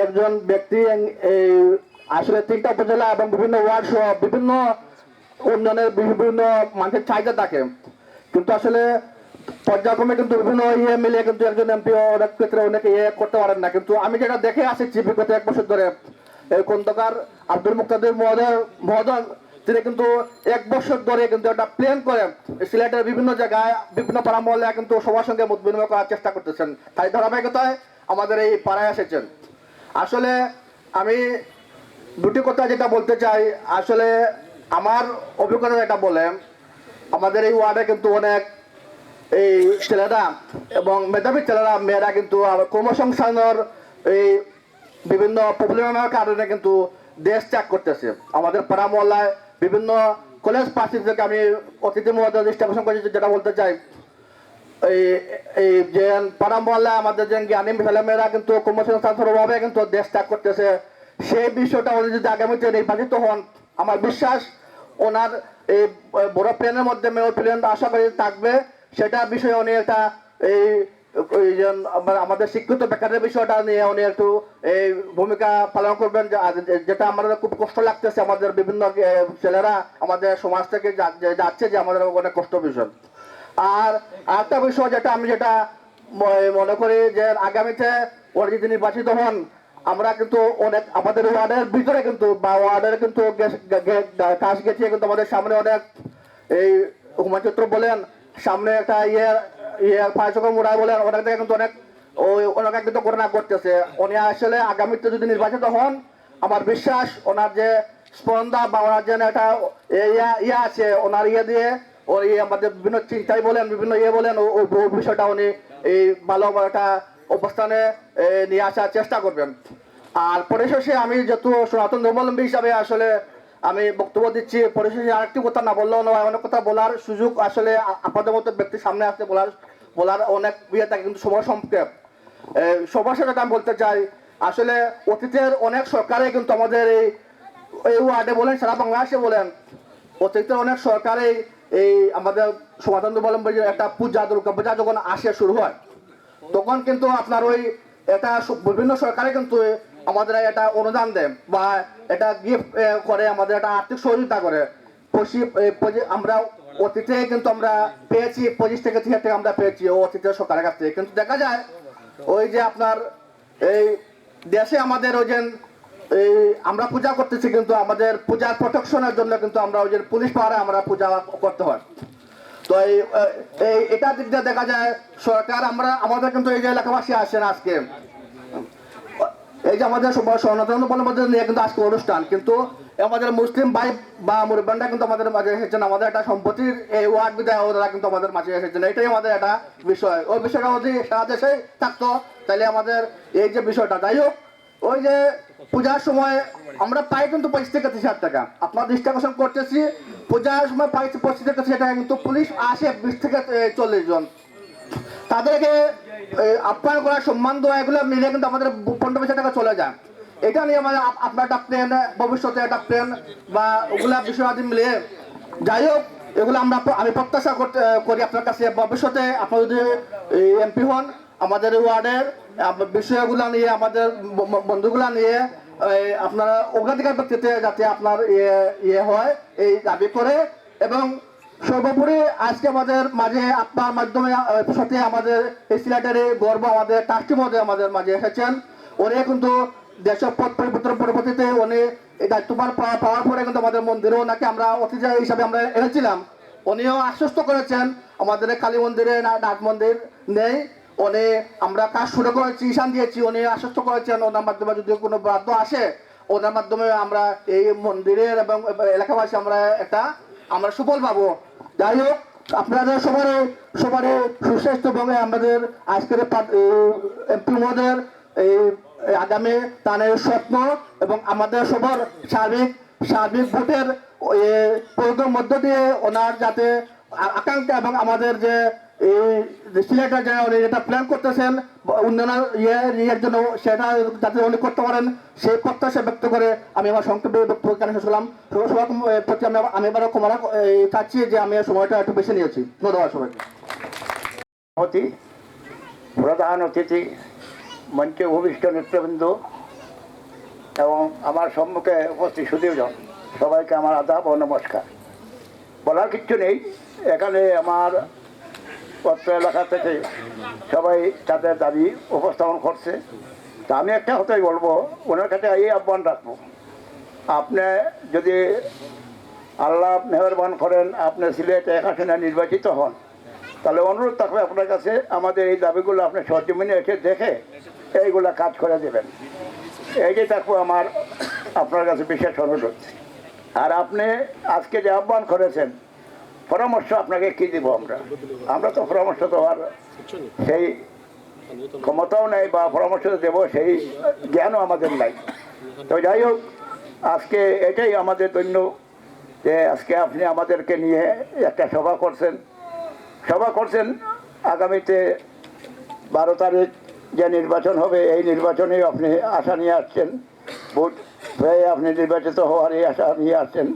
Speaker 5: একজন ব্যক্তি এই আসলে 3টা উপজেলা এবং বিভিন্ন ওয়ার্ড সহ বিভিন্ন উন্নয়নের বিভিন্ন মানুষের চাহিদা থাকে, কিন্তু আসলে পর্যায়ক্রমে কিন্তু বিভিন্ন মিলিয়ে কিন্তু একজন এমপি অনেক ক্ষেত্রে অনেকে করতে পারেন না। কিন্তু আমি যেটা দেখে আসছি বিগত 1 বছর ধরে, এই খন্দকার আব্দুল মুক্তাদির মহোদয় তিনি কিন্তু 1 বছর ধরে কিন্তু একটা প্ল্যান করে সিলেটের বিভিন্ন জায়গায় বিভিন্ন পাড়া মহল্লা কিন্তু সবার সঙ্গে মত বিনিময় করার চেষ্টা করতেছেন, তাই ধারাবাহিকতায় আমাদের এই পাড়ায় এসেছেন। আসলে আমি দুটি কথা যেটা বলতে চাই, আসলে আমার অভিজ্ঞতা এটা বলে, আমাদের এই ওয়ার্ডে কিন্তু অনেক এই ছেলেরা এবং মেধাবী ছেলেরা মেয়েরা কিন্তু কর্মসংস্থানের এই বিভিন্ন প্রবলেমের কারণে কিন্তু দেশ ত্যাগ করতেছে। আমাদের পাড়া মহল্লায় বিভিন্ন কলেজ পাশে থেকে আমি অতিথি মহোদয় দৃষ্টি আকর্ষণ করেছি, যেটা বলতে চাই এই যে পাড়া মহল্লায় আমাদের যে জ্ঞানী ছেলেমেয়েরা কিন্তু কর্মসংস্থানের অভাবে কিন্তু দেশ ত্যাগ করতেছে। সেই বিষয়টা উনি যদি আগামীতে নির্বাচিত হন, আমার বিশ্বাস ওনার এই বড় প্ল্যানের মধ্যে মেয়র প্ল্যান আশা করি থাকবে। সেটা বিষয়ে উনি একটা এই আমাদের শিক্ষিত বেকারের বিষয়টা নিয়ে উনি একটু এই ভূমিকা পালন করবেন, যেটা আমাদের খুব কষ্ট লাগতেছে। আমাদের বিভিন্ন ছেলেরা আমাদের সমাজ থেকে যাচ্ছে, যে আমাদের অনেক কষ্ট বিষয়। আর আরেকটা বিষয় যেটা আমি মনে করি যে আগামীতে ওরা যদি নির্বাচিত হন, আমরা কিন্তু অনেক আমাদের ওয়ার্ডের ভিতরে কিন্তু বা ওয়ার্ডের কিন্তু কাজ গেছে কিন্তু আমাদের সামনে অনেক এই হুমাচত্র বলেন, সামনে একটা পাঁচক মোড়ায় বলেন, অনেক জায়গায় কিন্তু অনেক কিন্তু ঘটনা করতেছে। উনি আসলে আগামীতে যদি নির্বাচিত হন, আমার বিশ্বাস ওনার যে স্পন্দা বা ওনার যে একটা আছে, ওনার দিয়ে ওই আমাদের বিভিন্ন চিন্তাই বলেন, বিভিন্ন বলেন, ওই বিষয়টা উনি এই ভালো একটা অবস্থানে নিয়ে আসার চেষ্টা করবেন। আর পরিশেষে আমি যেহেতু সনাতন ধর্মাবলম্বী হিসাবে আসলে আমি বক্তব্য দিচ্ছি, পরিশেষে আরেকটি কথা না বললেও নয়, অনেক কথা বলার সুযোগ আসলে আপনাদের মতো ব্যক্তির সামনে আসতে বলার অনেক ইয়ে থাকে, কিন্তু সময় সংক্ষেপ। সবার সাথে আমি বলতে চাই, আসলে অতীতের অনেক সরকারে কিন্তু আমাদের এই ওয়ার্ডে বলেন, সারা বাংলাদেশে বলেন, অতীতের অনেক সরকারে এই আমাদের সনাতন ধর্মাবলম্বীর একটা পূজা, দুর্গা পূজা যখন আসে শুরু হয়, তখন কিন্তু আপনার ওই এটা বিভিন্ন সরকারে কিন্তু আমাদের এটা অনুদান দেয় বা এটা গিফট করে, আমাদের একটা আর্থিক সহযোগিতা করে। আমরা অতীতে কিন্তু আমরা পেয়েছি 25 থেকে 30 টাকা আমরা পেয়েছি অতীতের সরকারের কাছ থেকে। কিন্তু দেখা যায় ওই যে আপনার এই দেশে আমাদের ওই যে এই আমরা পূজা করতেছি, কিন্তু আমাদের পূজার প্রোটেকশনের জন্য কিন্তু আমরা ওই যে পুলিশ পাহাড়ে আমরা পূজা করতে হয়। তো এটা দিক দিয়ে দেখা যায় সরকার আমাদের কিন্তু এই যে এলাকাবাসী আসেন আজকে, এই যে আমাদের সনাতন ধর্মাবলম্বীদের নিয়ে কিন্তু আজকে অনুষ্ঠান, কিন্তু আমাদের মুসলিম ভাই বা মুরব্বানরা কিন্তু আমাদের মাঝে এসেছেন, আমাদের একটা সম্পত্তির এই ওয়ার্ড বিদায় ওরা কিন্তু আমাদের মাঝে এসেছেন। এটাই আমাদের একটা বিষয়। ওই বিষয়টা যদি সারা দেশে থাকতো তাহলে আমাদের এই যে বিষয়টা, যাই হোক, ওই যে পূজার সময় আমরা পাই কিন্তু 25 থেকে 30 টাকা, আপনার দৃষ্টি আকর্ষণ করতেছি, পূজার সময় পাই 25 থেকে 30 টাকা, কিন্তু পুলিশ আসে 20 থেকে 40 জন। তাদেরকে আপ্যায়ন করা, সম্মান দেওয়া, এগুলো মিলে কিন্তু আমাদের 15-20 টাকা চলে যায়। এটা নিয়ে আমাদের আপনার একটা প্ল্যান, ভবিষ্যতে একটা প্ল্যান বা ওগুলা বিষয়াদি মিলিয়ে, যাই হোক, এগুলো আমি প্রত্যাশা করি আপনার কাছে, ভবিষ্যতে আপনার যদি এমপি হন, আমাদের ওয়ার্ডের বিষয়গুলো নিয়ে, আমাদের বন্ধুগুলা নিয়ে আপনারা অগ্রাধিকার ভিত্তিতে যাতে আপনার ইয়ে হয় এই দাবি করে। এবং সর্বোপরি আজকে আমাদের মাঝে আপনার মাধ্যমে সাথে আমাদের এই সিলেটের গর্ব আমাদের ট্রাস্টি মহোদয় আমাদের মাঝে এসেছেন। উনি কিন্তু দেশের পথ পরিবর্তন পরবর্তীতে উনি এই দায়িত্বভার পাওয়ার পরে কিন্তু আমাদের মন্দিরে ওনাকে আমরা অতিথি হিসাবে আমরা এনেছিলাম। উনিও আশ্বস্ত করেছেন আমাদের কালী মন্দিরে নাট মন্দির নেই, উনি আমরা কাজ শুরু করেছি, ঈশান দিয়েছি, উনি আশ্বস্ত করেছেন ওনার মাধ্যমে যদি কোনো বাধ্য আসে, ওনার মাধ্যমে আমরা এই মন্দিরের এবং এলাকাবাসী আমরা সুফল পাবো। যাই হোক, আপনাদের সবারই সুস্বাস্থ্য এবং আমাদের আজকের এমপি মহোদয়ের এই আগামী তানের স্বপ্ন এবং আমাদের সবার সার্বিক ভোটের প্রয়োগের মধ্য দিয়ে ওনার যাতে আকাঙ্ক্ষা এবং আমাদের যে এই সিলেটের যে উনি যেটা প্ল্যান করতেছেন উন্নয়নের ইয়ের জন্য, সেটা যাতে উনি করতে পারেন সেই প্রত্যাশা ব্যক্ত করে আমি আমার সংক্ষেপে বক্তব্য শেষ করলাম। সবার প্রতি আমি এবারও ক্ষমা চাচ্ছি যে আমি সময়টা একটু বেশি নিয়েছি। ধন্যবাদ সবাইকে।
Speaker 6: প্রধান অতিথি, মঞ্চে ভূমিষ্ঠ নেতৃবৃন্দ এবং আমার সম্মুখে উপস্থিত সুধীজন, সবাইকে আমার আদাব ও নমস্কার। বলার কিচ্ছু নেই, এখানে আমার পত্র এলাকা থেকে সবাই তাদের দাবি উপস্থাপন করছে। তা আমি একটা কথাই বলবো, ওনার কাছে এই আহ্বান রাখবো, আপনি যদি আল্লাহ মেহরবান করেন আপনি সিলেট 1 আসনে নির্বাচিত হন, তাহলে অনুরোধ থাকবে আপনার কাছে আমাদের এই দাবিগুলো আপনি সরজমিনে এসে দেখে এইগুলা কাজ করে দেবেন। এই যে থাকবো আমার আপনার কাছে বিশেষ অনুরোধ। আর আপনি আজকে যে আহ্বান করেছেন, পরামর্শ আপনাকে কি দিব? আমরা তো পরামর্শ দেওয়ার সেই ক্ষমতাও নেই, বা পরামর্শ দেব সেই জ্ঞানও আমাদের নাই। তো যাই হোক, আজকে এটাই আমাদের ধন্য যে আজকে আপনি আমাদেরকে নিয়ে একটা সভা করছেন। আগামীতে 12 তারিখ যে নির্বাচন হবে, এই নির্বাচনে আপনি আশা নিয়ে আসছেন, ভোট হয়ে আপনি নির্বাচিত হওয়ারই আশা নিয়ে আসছেন।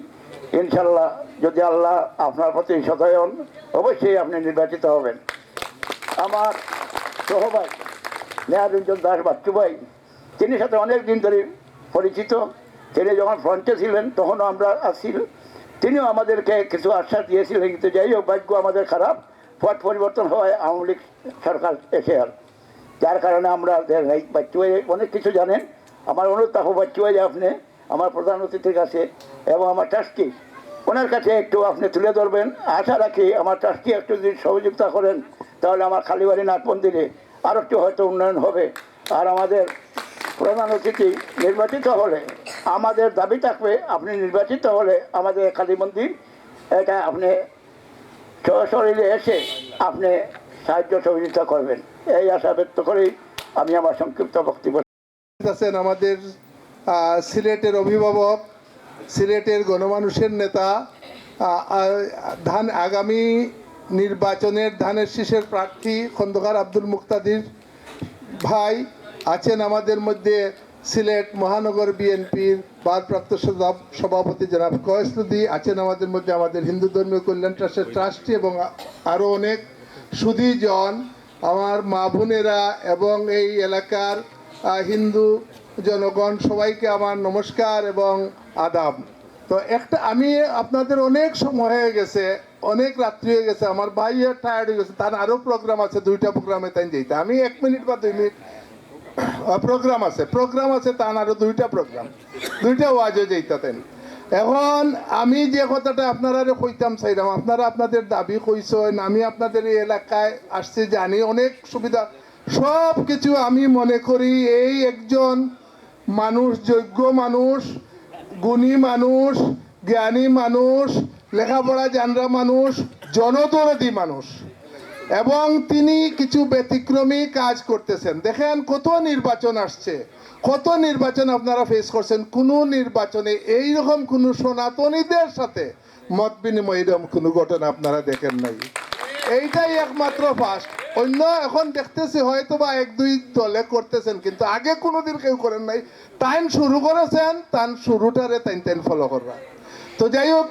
Speaker 6: ইনশাল্লাহ যদি আল্লাহ আপনার প্রতি সদয় হন, অবশ্যই আপনি নির্বাচিত হবেন। আমার সহভাই নেহারঞ্জন দাস বাচ্চু ভাই, তিনি সাথে অনেক দিন ধরে পরিচিত। তিনি যখন ফ্রন্টে ছিলেন তখনও আমরা আসছিল, তিনিও আমাদেরকে কিছু আশ্বাস দিয়েছিলেন। কিন্তু যাই হোক, ভাগ্য আমাদের খারাপ, পট পরিবর্তন হয় আওয়ামী লীগ সরকার এসে, আর যার কারণে আমরা বাচ্চু ভাই অনেক কিছু জানেন। আমার অনুরোধ থাকবো বাচ্চু ভাই, আপনি আমার প্রধান অতিথির কাছে এবং আমার ট্রাস্টি ওনার কাছে একটু আপনি তুলে ধরবেন। আশা রাখি আমার ট্রাস্টি একটু যদি সহযোগিতা করেন, তাহলে আমার কালীবাড়ি নাট মন্দিরে আরও একটু হয়তো উন্নয়ন হবে। আর আমাদের প্রধান অতিথি নির্বাচিত হলে আমাদের দাবি থাকবে, আপনি নির্বাচিত হলে আমাদের কালী মন্দির এটা আপনি সশরীরে এসে আপনি সাহায্য সহযোগিতা করবেন, এই আশা ব্যক্ত করেই আমি আমার সংক্ষিপ্ত বক্তব্য।
Speaker 7: আছেন আমাদের সিলেটের অভিভাবক, সিলেটের গণমানুষের নেতা, আগামী নির্বাচনের ধানের শীষের প্রার্থী খন্দকার আব্দুল মুক্তাদির ভাই আছেন আমাদের মধ্যে, সিলেট মহানগর বিএনপির ভারপ্রাপ্ত সভাপতি জনাব কয়েসলুদ্দি আছেন আমাদের মধ্যে, আমাদের হিন্দু ধর্মীয় কল্যাণ ট্রাস্টের ট্রাস্টি এবং আরও অনেক সুধীজন, আমার মা বোনেরা এবং এই এলাকার হিন্দু জনগণ, সবাইকে আমার নমস্কার এবং আদাব। তো আমি আপনাদের অনেক সময় হয়ে গেছে, অনেক রাত্রি হয়ে গেছে, আমার ভাই টায়ার্ড হয়ে গেছে, তার আরও প্রোগ্রাম আছে, 2টা প্রোগ্রামে তাই যেতে আমি 1 মিনিট বা 2 মিনিট প্রোগ্রাম আছে তার আরও 2টা প্রোগ্রাম, 2টা ওয়াজও যেতেন। এখন আমি যে কথাটা আপনারা কইতাম চাইলাম, আপনারা আপনাদের দাবি কইছেন, আমি আপনাদের এই এলাকায় আসছি, জানি অনেক সুবিধা সব কিছু। আমি মনে করি এই একজন মানুষ, যোগ্য মানুষ, গুণী মানুষ, জ্ঞানী মানুষ, লেখাপড়া জানরা মানুষ, জনদরদী মানুষ, এবং তিনি কিছু ব্যতিক্রমী কাজ করতেছেন। দেখেন কত নির্বাচন আসছে, কত নির্বাচন আপনারা ফেস করছেন, কোনো নির্বাচনে এইরকম কোনো সনাতনীদের সাথে মত বিনিময় এরকম কোনো ঘটনা আপনারা দেখেন নাই, এইটাই একমাত্র ফার্স্ট। অন্য এখন দেখতেছি হয়তো বা 1-2 দলে করতেছেন, কিন্তু আগে কোনোদিন কেউ করেন নাই। তাইন শুরু করেছেন, তান শুরুটারে তাইন ফলো করা। তো যাই হোক,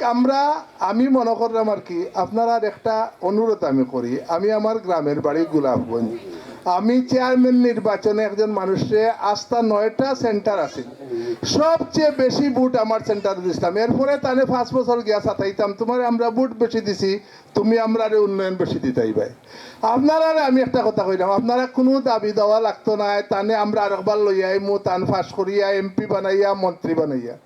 Speaker 7: আমি মনে করলাম আর কি, আপনারা একটা অনুরোধ আমি করি। আমি আমার গ্রামের বাড়ি গোলাপগঞ্জ, আমি চেয়ারম্যান নির্বাচনে একজন মানুষের আস্থা 9টা সেন্টার আছে, সবচেয়ে বেশি ভোট আমার সেন্টার দিছিলাম। এরপরে তাহলে 5 বছর গিয়া সাতাইতাম, তোমার আমরা ভোট বেশি দিছি, তুমি আমরা উন্নয়ন বেশি দিতাই ভাই। আপনারা আমি একটা কথা কইলাম, আপনারা কোনো দাবি দেওয়া লাগতো না, তানে আমরা আরেকবার লইয়াই তান ফাঁস করিয়া এমপি বানাইয়া মন্ত্রী বানাইয়া।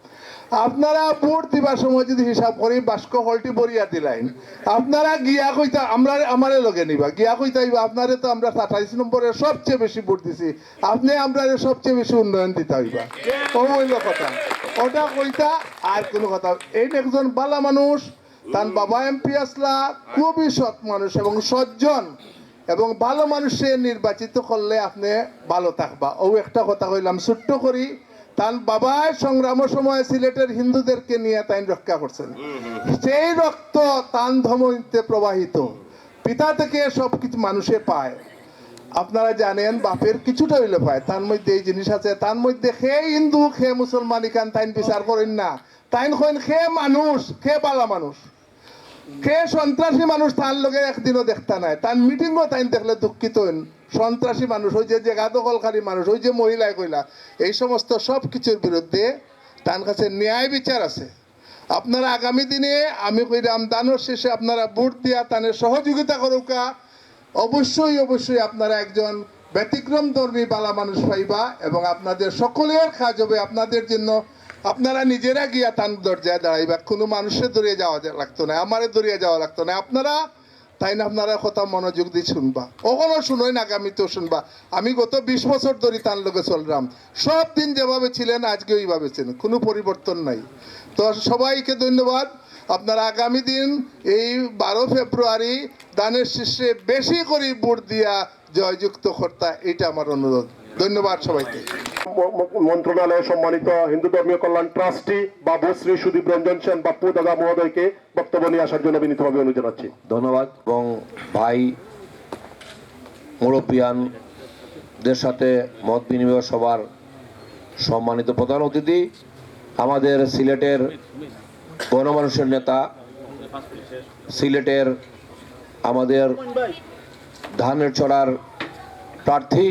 Speaker 7: আপনারা ভোট দিবার সময় যদি হিসাব করি বাস্ক হলটি বরিয়া দিলাইন, আপনারা গিয়া কইতা আমারে লগে নিবা, গিয়া কইতা আপনারে তো আমরা 27 নম্বরে সবচেয়ে বেশি ভোট দিছি, আপনি আমরা সবচেয়ে বেশি উন্নয়ন দিতে হইবা। ওইল কথা, ওটা কইতা আর কোনো কথা। এই একজন বালা মানুষ, তার বাবা এমপি আসলা, খুবই সৎ মানুষ এবং সজ্জন এবং ভালো মানুষের নির্বাচিত করলে আপনি ভালো থাকবা। ও একটা কথা কইলাম ছোট্ট করি, তার বাবায় সংগ্রামের সময় সিলেটের হিন্দুদেরকে নিয়ে তাই রক্ষা করছেন, সেই রক্ত তান ধমনীতে প্রবাহিত, পিতা থেকে সব কিছু মানুষে পায়। আপনারা জানেন বাপের কিছুটা হইলে পায়, তার মধ্যে এই জিনিস আছে, তার মধ্যে খে হিন্দু খে মুসলমান ইখান তাইন বিচার করেন না, তাইন কইন খে মানুষ, খে বালা মানুষ, খে সন্ত্রাসী মানুষ তার লগে একদিনও দেখতা নাই, তার মিটিংও তাইন দেখলে দুঃখিত হইন। সন্ত্রাসী মানুষ, ওই যে জায়গা দখলকারী মানুষ, ওই যে মহিলায় কইলা, এই সমস্ত সব কিছুর বিরুদ্ধে তার কাছে ন্যায় বিচার আছে। আপনারা আগামী দিনে আমি কইলাম দানোর শেষে আপনারা ভোট দিয়া তানের সহযোগিতা করুকা, অবশ্যই আপনারা একজন ব্যতিক্রম ধর্মী বালা মানুষ পাইবা এবং আপনাদের সকলের কাজ হবে আপনাদের জন্য। আপনারা নিজেরা গিয়া তান দরজায় দাঁড়াইবা, কোনো মানুষের দরিয়ে যাওয়া লাগতো না, আমারে দরিয়ে যাওয়া লাগতো না। আপনারা তাই না আপনারা কথা মনোযোগ দিয়ে শুনবা ওখানে শুনোই না আগামীতেও শুনবা আমি গত 20 বছর ধরে তার লোকে চললাম সব দিন যেভাবে ছিলেন আজকে ওইভাবে ছিলেন কোনো পরিবর্তন নাই তো সবাইকে ধন্যবাদ আপনারা আগামী দিন এই 12 ফেব্রুয়ারি দানের শীর্ষে বেশি করে ভোট দিয়া জয়যুক্ত কর্তা এটা আমার অনুরোধ ধন্যবাদ সবাইকে
Speaker 1: মন্ত্রণালয়ে সম্মানিত হিন্দু ধর্মীয় কল্যাণ ট্রাস্টি বাবু শ্রী সুদীপ রঞ্জন সেন বাপ্পু দাদা মহোদয়কে বক্তব্য নিয়ে আসার জন্য বিনীতভাবে অনুরোধ জানাচ্ছি।
Speaker 8: ধন্যবাদ এবং ভাই মুরব্বিয়ানদের সাথে মত বিনিময় সভার সম্মানিত প্রধান অতিথি আমাদের সিলেটের গণমানুষের নেতা সিলেটের আমাদের ধানের ছড়ার প্রার্থী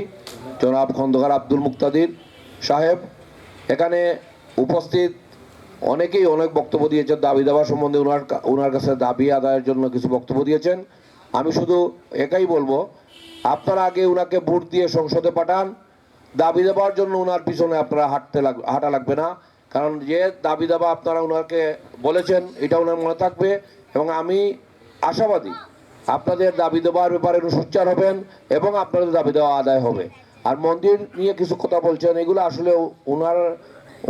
Speaker 8: জনাব খন্দকার আব্দুল মুক্তাদির সাহেব এখানে উপস্থিত অনেকেই অনেক বক্তব্য দিয়েছেন দাবি দাবা সম্বন্ধে ওনার কাছে দাবি আদায়ের জন্য কিছু বক্তব্য দিয়েছেন আমি শুধু একাই বলবো আপনারা আগে ওনাকে ভোট দিয়ে সংসদে পাঠান দাবি দেওয়ার জন্য ওনার পিছনে আপনারা হাঁটা লাগবে না কারণ যে দাবি দাবা আপনারা ওনাকে বলেছেন এটা ওনার মনে থাকবে এবং আমি আশাবাদী আপনাদের দাবি দেওয়ার ব্যাপারে সোচ্চার হবেন এবং আপনাদের দাবি দেওয়া আদায় হবে আর মন্দির নিয়ে কিছু কথা বলছেন এগুলো আসলে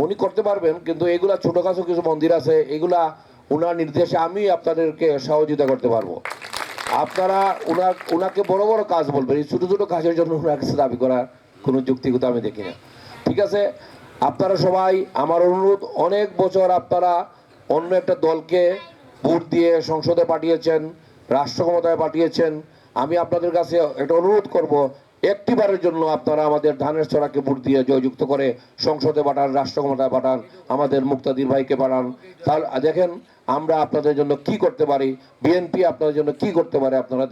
Speaker 8: উনি করতে পারবেন কিন্তু এগুলা ছোটোখাটো কিছু মন্দির আছে এগুলা ওনার নির্দেশে আমি আপনাদেরকে সহযোগিতা করতে পারবো আপনারা ওনাকে বড় বড় কাজ বলবেন এই ছোটো ছোটো কাজের জন্য ওনার কাছে দাবি করার কোনো যুক্তিগত আমি দেখি না ঠিক আছে আপনারা সবাই আমার অনুরোধ অনেক বছর আপনারা অন্য একটা দলকে ভোট দিয়ে সংসদে পাঠিয়েছেন রাষ্ট্র ক্ষমতায় পাঠিয়েছেন আমি আপনাদের কাছে একটা অনুরোধ করব একটিবারের জন্য আপনারা আমাদের ধানের ছড়াকে ভোট দিয়ে জয়যুক্ত করে সংসদে পাঠান রাষ্ট্র ক্ষমতায় পাঠান আমাদের মুক্তাদির ভাইকে পাঠান তাহলে দেখেন আমরা আপনাদের জন্য কি করতে পারি বিএনপি আপনাদের জন্য কি করতে পারে আপনারা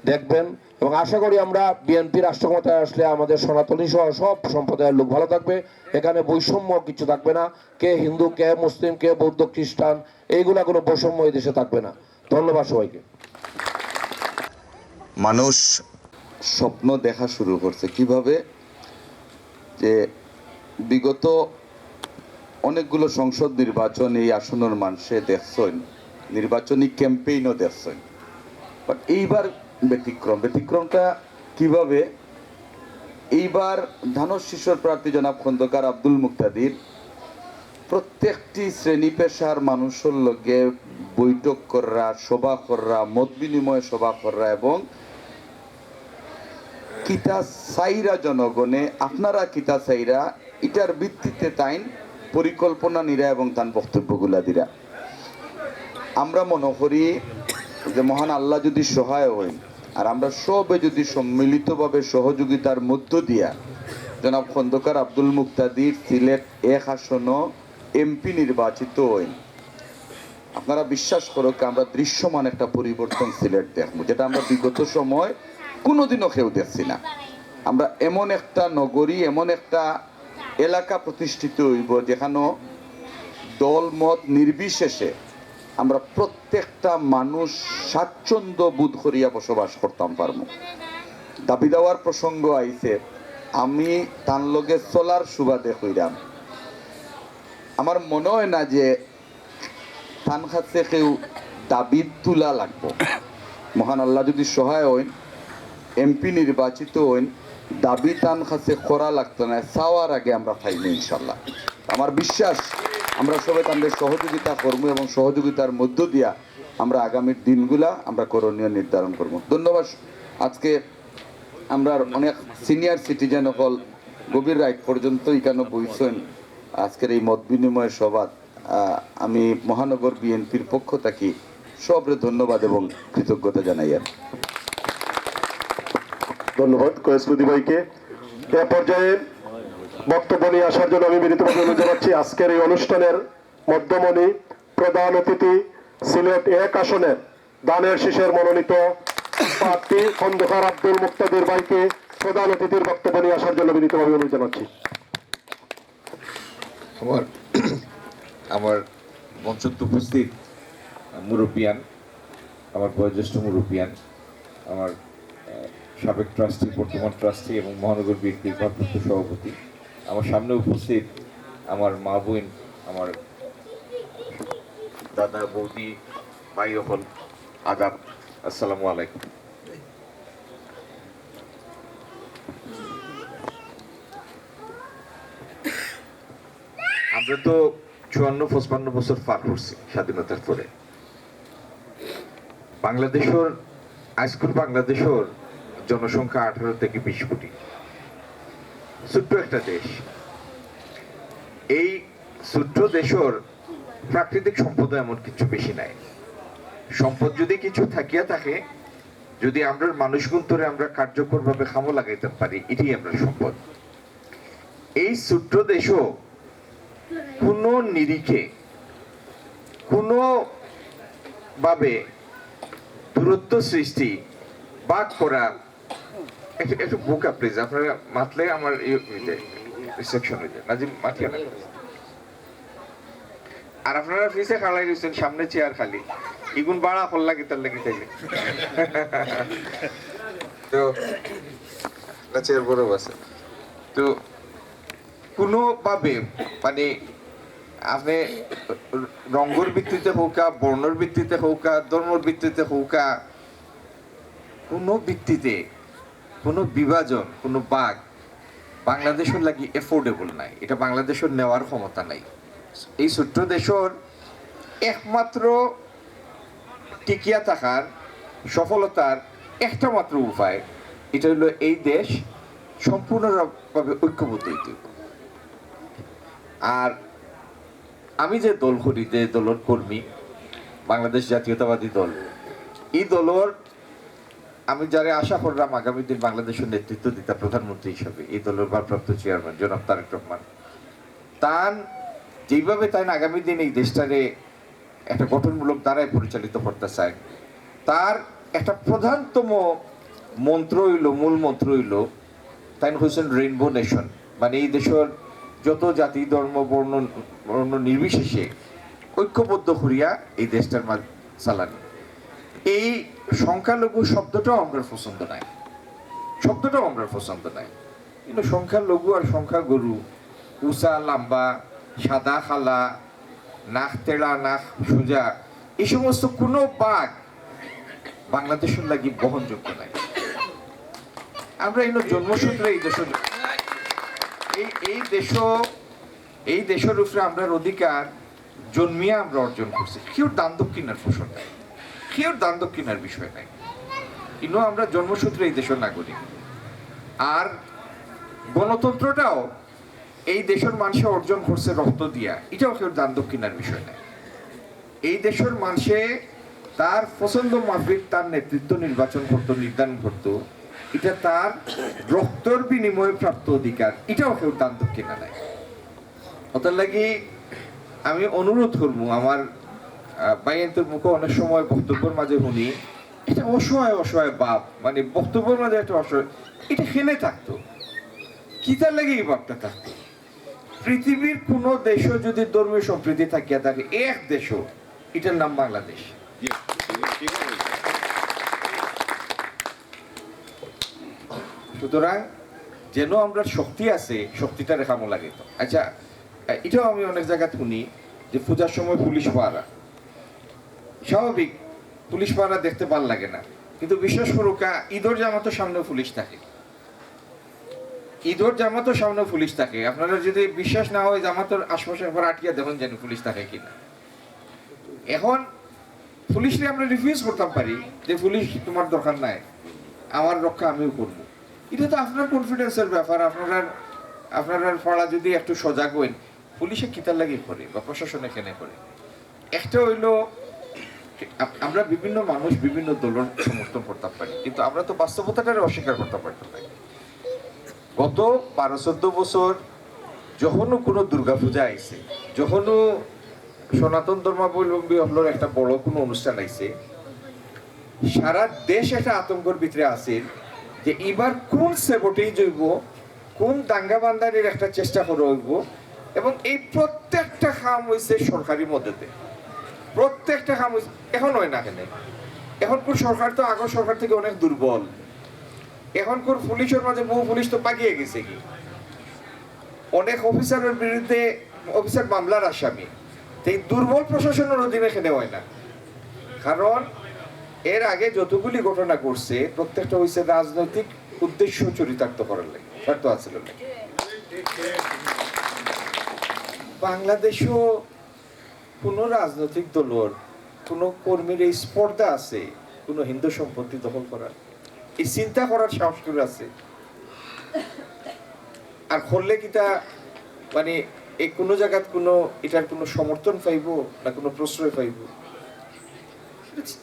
Speaker 8: দেখবেন এবং আশা করি আমরা বিএনপি রাষ্ট্র ক্ষমতায় আসলে আমাদের সনাতনী সহ সব সম্প্রদায়ের লোক ভালো থাকবে এখানে বৈষম্য কিছু থাকবে না কে হিন্দু কে মুসলিম কে বৌদ্ধ খ্রিস্টান এইগুলা কোনো বৈষম্য এই দেশে থাকবে না ধন্যবাদ সবাইকে
Speaker 9: মানুষ স্বপ্ন দেখা শুরু করছে কিভাবে যে বিগত অনেকগুলো সংসদ নির্বাচন এই আসনের মানুষে দেখছেন নির্বাচনী ক্যাম্পেইনও দেখছেন বাট এইবার ব্যতিক্রমটা কিভাবে এইবার ধানের শীর্ষের প্রার্থী জনাব খন্দকার আব্দুল মুক্তাদির প্রত্যেকটি শ্রেণী পেশার মানুষের লগে বৈঠক করা সভা করা মত বিনিময় সভা করা এবং কিতা চাইরা জনগণে আপনারা কিতা চাইরা এটার ভিত্তিতে তাইন পরিকল্পনা নিরা এবং তার বক্তব্যগুলা দিরা আমরা মনে করি যে মহান আল্লাহ যদি সহায় হই আর আমরা সবে যদি সম্মিলিতভাবে সহযোগিতার মধ্য দিয়া জনাব খন্দকার আব্দুল মুক্তাদির সিলেট 1 আসন এমপি নির্বাচিত হই আপনারা বিশ্বাস করো আমরা দৃশ্যমান একটা পরিবর্তন সিলেট দেখবো যেটা আমরা বিগত সময় কোনোদিনও কেউ দেখছি না আমরা এমন একটা নগরী এমন একটা এলাকা প্রতিষ্ঠিত হইব যেখানে দল মত নির্বিশেষে আমরা প্রত্যেকটা মানুষ স্বাচ্ছন্দ্য বোধ করিয়া বসবাস করতাম পারবো দাবি দেওয়ার প্রসঙ্গ আইছে আমি তার লগে চলার সুবাদে হইলাম আমার মনে হয় না যে তান কাছে কেউ দাবি তোলা লাগবো মহান আল্লাহ যদি সহায় হইন এমপি নির্বাচিত হইন দাবি তান কাছে করা লাগতো না চাওয়ার আগে আমরা পাইনি ইনশাল্লাহ আমার বিশ্বাস আমরা সবাই তাদের সহযোগিতা করবো এবং সহযোগিতার মধ্য দিয়া আমরা আগামীর দিনগুলা আমরা করণীয় নির্ধারণ করব ধন্যবাদ আজকে আমরা অনেক সিনিয়র সিটিজেন হল গভীর রাত পর্যন্ত এখানে বইছেন আজকের এই মত বিনিময় সভা আমি মহানগর বিএনপির পক্ষ থেকে সবরে ধন্যবাদ এবং কৃতজ্ঞতা জানাই আর
Speaker 1: ধন্যবাদ কয়েসুদ্দি ভাইকে এ পর্যায়ে বক্তব্য নিয়ে আসার জন্য আমি বিনীতভাবে অনুরোধ জানাচ্ছি আজকের এই অনুষ্ঠানের মধ্যমণি প্রধান অতিথি সিলেট 1 আসনের দানের শীষের মনোনীত প্রার্থী খন্দকার আব্দুল মুক্তাদির ভাইকে প্রধান অতিথির বক্তব্য নিয়ে আসার জন্য বিনীতভাবে অনুরোধ জানাচ্ছি।
Speaker 10: আমার মঞ্চস্থ উপস্থিত মুরব্বিয়ান আমার বয়োজ্যেষ্ঠ মুরব্বিয়ান আমার সাবেক ট্রাস্টি বর্তমান ট্রাস্টি এবং মহানগর বিএনপির ভারপ্রাপ্ত সভাপতি আমার সামনে উপস্থিত আমার মা বোন আমার দাদা বৌদি ভাই হল আদাব আসসালামু আলাইকুম। আমরা তো 54-55 বছর পার করছি স্বাধীনতার পরে। বাংলাদেশের আজকের বাংলাদেশের জনসংখ্যা 18 থেকে 20 কোটি, ছোট্ট একটা দেশ। এই ছোট্ট দেশের প্রাকৃতিক সম্পদ এমন কিছু বেশি নাই। সম্পদ যদি কিছু থাকিয়া থাকে, যদি আমরা মানুষ গুন্তরে আমরা কার্যকর ভাবে খামো লাগাইতে পারি, এটাই আমরা সম্পদ। এই ছোট্ট দেশও কোন নিরিখে কোনো ভাবে দূরত্ব সৃষ্টি বা করা, একটু বোকা প্লিজ, আপনারা মাতলে আমার রিসেপশন হয়ে যায়। নাজিম মাতিয়ে না। আর আপনারা ফ্রিজে খালাই দিচ্ছেন, সামনে চেয়ার খালি, ইগুন বাড়া হল্লা গীতার লাগি তাইলে তো চেয়ার বড় আছে। তো কোনো ভাবে মানে আপনি রঙের ভিত্তিতে হোকা, বর্ণের ভিত্তিতে হোকা, ধর্মের ভিত্তিতে হোকা, কোনো ভিত্তিতে কোনো বিভাজন, কোনো বাঘ বাংলাদেশের লাগি এফোর্ডেবল নাই। এটা বাংলাদেশের নেওয়ার ক্ষমতা নাই। এই ছোট্ট দেশের একমাত্র টিকিয়া থাকার সফলতার একটা মাত্র উপায়, এটা হলো এই দেশ সম্পূর্ণভাবে ঐক্যবদ্ধ হইতে হবে। আর আমি যে দল করি, যে দলের কর্মী, বাংলাদেশ জাতীয়তাবাদী দল, এই দলের আমি যারা আশা করলাম আগামী দিন বাংলাদেশের নেতৃত্ব দিতা প্রধানমন্ত্রী হিসাবে, এই দলের ভারপ্রাপ্ত চেয়ারম্যান জনাব তারেক রহমান, তার যেভাবে তাই আগামী দিন এই দেশটারে একটা গঠনমূলক দ্বারায় পরিচালিত করতে চায়, তার একটা প্রধানতম মন্ত্র হইল, মূল মন্ত্র হইল তাই হচ্ছেন রেইনবো নেশন। মানে এই দেশের যত জাতি, ধর্ম, বর্ণ নির্বিশেষে ঐক্যবদ্ধ করিয়া এই দেশটার চালানি। এই সংখ্যালঘু শব্দটাও আমরা পছন্দ নাই, শব্দটাও আমরা পছন্দ নাই। কিন্তু সংখ্যালঘু আর সংখ্যাগরু, উঁচা লম্বা, সাদা খালা, নাক তেড়া নাক সোজা, এই সমস্ত কোনো বাঘ বাংলাদেশের লাগি বহনযোগ্য নাই। আমরা এই জন্মসূত্রে এই দেশের উপরে আমরা অধিকার জন্মিয়া আমরা অর্জন করছি। কেউ দান দক্ষিণার ফসল নাই, কেউ দান দক্ষিণার বিষয় নাই, কিন্তু আমরা জন্মসূত্রে এই দেশের নাগরিক। আর গণতন্ত্রটাও এই দেশের মানুষে অর্জন করছে রক্ত দিয়া, এটাও কেউ দান দক্ষিণার বিষয় নাই। এই দেশের মানুষে তার পছন্দ মাফিক তার নেতৃত্ব নির্বাচন করতো, নির্ধারণ করতো, এটা তার রক্তর বিনিময়ে প্রাপ্ত অধিকার, এটাও কেউ দান দক্ষিণা নাই। ওটার লাগি আমি অনুরোধ করবো, আমার বাইয়ের মুখে অনেক সময় বক্তব্যের মাঝে শুনি এটা অসহায় অসহায় বাপ, মানে বক্তব্যের মাঝে একটা অসহায়, এটা খেলে থাকতো, কি তার লাগে এই বাপটা থাকতো। পৃথিবীর কোন দেশও যদি ধর্মীয় সম্প্রীতি থাকিয়া থাকে, এক দেশও, এটার নাম বাংলাদেশ। সুতরাং যেন আমরা শক্তি আছে, শক্তিটা রেখামো লাগে। তো আচ্ছা, এটাও আমি অনেক জায়গায় শুনি যে পূজার সময় পুলিশ পাহারা, স্বাভাবিক পুলিশ পাহারা দেখতে ভালো লাগে না, কিন্তু বিশ্বাস করুকা ঈদের জামাতের সামনে পুলিশ থাকে, ঈদের জামাতের সামনে পুলিশ থাকে। আপনারা যদি বিশ্বাস না হয় জামাতের আশপাশে একবার আটকিয়া দেখুন যেন পুলিশ থাকে কিনা। এখন পুলিশকে আমরা রিফিউজ করতে পারি যে পুলিশ তোমার দরকার নাই, আমার রক্ষা আমিও করবো। এটা তো আপনার কনফিডেন্সের ব্যাপার। আপনারা পড়া যদি একটু সজাগ হইন, পুলিশে কিতার লাগে করে বা প্রশাসনে কেনে করে। একটা হইলো আমরা বিভিন্ন মানুষ বিভিন্ন দলের সমর্থন করতে পারি, কিন্তু আমরা তো বাস্তবতাটারে অস্বীকার করতে পারতাম না। গত 12-14 বছর যখনও কোনো দুর্গাপূজা আইছে, যখনও সনাতন ধর্মাবলম্বী হলোর একটা বড় কোনো অনুষ্ঠান আইছে, সারা দেশ একটা আতঙ্কের ভিতরে আছে যে এবার কোন সেবটেই জৈব, কোন দাঙ্গা বান্দারের একটা চেষ্টা করা হইব। এবং এই প্রত্যেকটা কাম হয়েছে সরকারি মদতে, প্রত্যেকটা কাম হয়েছে। এখন হয় না কেন, এখন কোন সরকার তো আগের সরকার থেকে অনেক দুর্বল। এখন কোন পুলিশের মাঝে বহু পুলিশ তো পাকিয়ে গেছে, কি অনেক অফিসারের বিরুদ্ধে অফিসার মামলার আসামি। এই দুর্বল প্রশাসনের অধীনে এখানে হয় না, কারণ এর আগে যতগুলি ঘটনা ঘটছে প্রত্যেকটা হয়েছে রাজনৈতিক উদ্দেশ্য চরিতার্থ করার লাগে, স্বার্থ হাসিলের লাগে। বাংলাদেশও কোনো রাজনৈতিক দলের কোনো কর্মীর এই স্পর্ধা আছে কোনো হিন্দু সম্পত্তি দখল করার, এই চিন্তা করার সাহস করে আছে? আর করলে কিতা মানে এই কোনো জায়গাত কোনো এটার কোনো সমর্থন পাইব না কোনো প্রশ্রয় পাইব?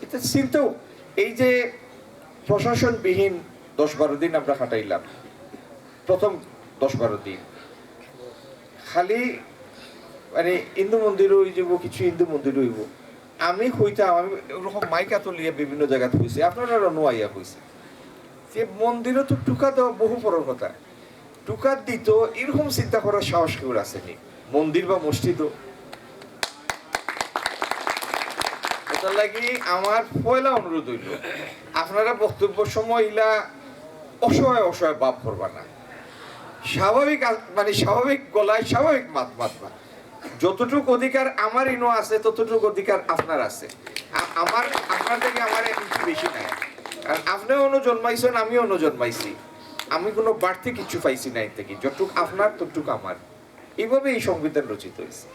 Speaker 10: এটা চিন্তাও, এই যে প্রশাসনবিহীন 10-12 দিন আমরা কাটাইলাম, প্রথম 10-12 দিন খালি মানে হিন্দু মন্দির হয়ে যাব, কিছু হিন্দু মন্দির হইব। আমি হইতাম, আমি ওরকম মাইকা তুলিয়া বিভিন্ন জায়গায় হয়েছে, আপনারা নোয়াইয়া হয়েছে যে মন্দিরও তো টুকা দেওয়া বহু পরের কথা, টুকা দিত এরকম চিন্তা করার সাহস কেউ আসেনি মন্দির বা মসজিদও। এটার লাগি আমার পয়লা অনুরোধ হইল, আপনারা বক্তব্য সময় ইলা অসহায় অসহায় ভাব করবা না, স্বাভাবিক মানে স্বাভাবিক গলায় স্বাভাবিক মাতবা। যতটুকু অধিকার আমার ইনো আছে ততটুকু অধিকার আপনার আছে, আপনার থেকে আমার কিছু বেশি নাই। কারণ আপনিও অন্য জন্মাইছেন, আমিও অন্য জন্মাইছি, আমি কোনো বাড়তি কিছু পাইছি না এর থেকে, যতটুক আপনার ততটুক আমার। এইভাবে এই সংবিধান রচিত হয়েছে।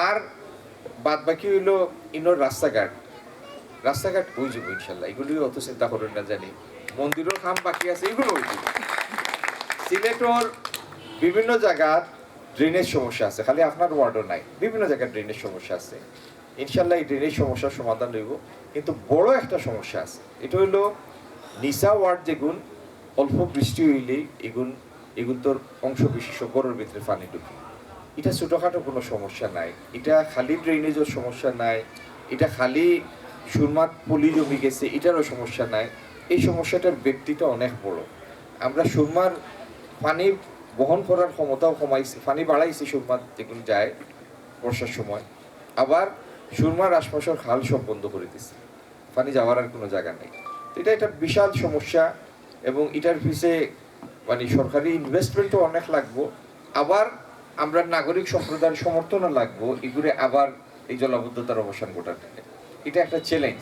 Speaker 10: আর বাদ বাকি হইলো ইনোর রাস্তাঘাট হয়ে যাবো ইনশাল্লাহ, এগুলি অত চিন্তা করেন না। জানি মন্দিরের কাম বাকি আছে, এগুলো হয়ে যাবে। সিলেটর বিভিন্ন জায়গার ড্রেনেজ সমস্যা আছে, খালি আপনার ওয়ার্ডও নাই, বিভিন্ন জায়গায় ড্রেনেজ সমস্যা আছে। ইনশাল্লাহ এই ড্রেনেজ সমস্যার সমাধান হইব। কিন্তু বড় একটা সমস্যা আছে, এটা হইলো নিসা ওয়ার্ড যেগুন অল্প বৃষ্টি হইলেই এগুন তোর অংশ বিশেষ গড়ের ভিতরে পানি ঢুকে। এটা ছোটখাটো কোনো সমস্যা নাই, এটা খালি ড্রেনেজের সমস্যা নাই, এটা খালি সুরমাত পলি জমি গেছে এটারও সমস্যা নাই। এই সমস্যাটার ব্যক্তিটা অনেক বড়। আমরা সুরমার পানি বহন করার ক্ষমতাও কমাইছি, পানি বাড়াইছি সুরমার যেগুলো যায় বর্ষার সময়, আবার সুরমার আশপাশের খাল সব বন্ধ করে দিচ্ছে, পানি যাওয়ার আর কোনো জায়গা নেই। এটা একটা বিশাল সমস্যা এবং এটার পিছিয়ে মানে সরকারি ইনভেস্টমেন্টও অনেক লাগবো, আবার আমরা নাগরিক সম্প্রদায়ের সমর্থনও লাগবো এগুলো আবার এই জলাবদ্ধতার অবসান ঘটাতে। এটা একটা চ্যালেঞ্জ,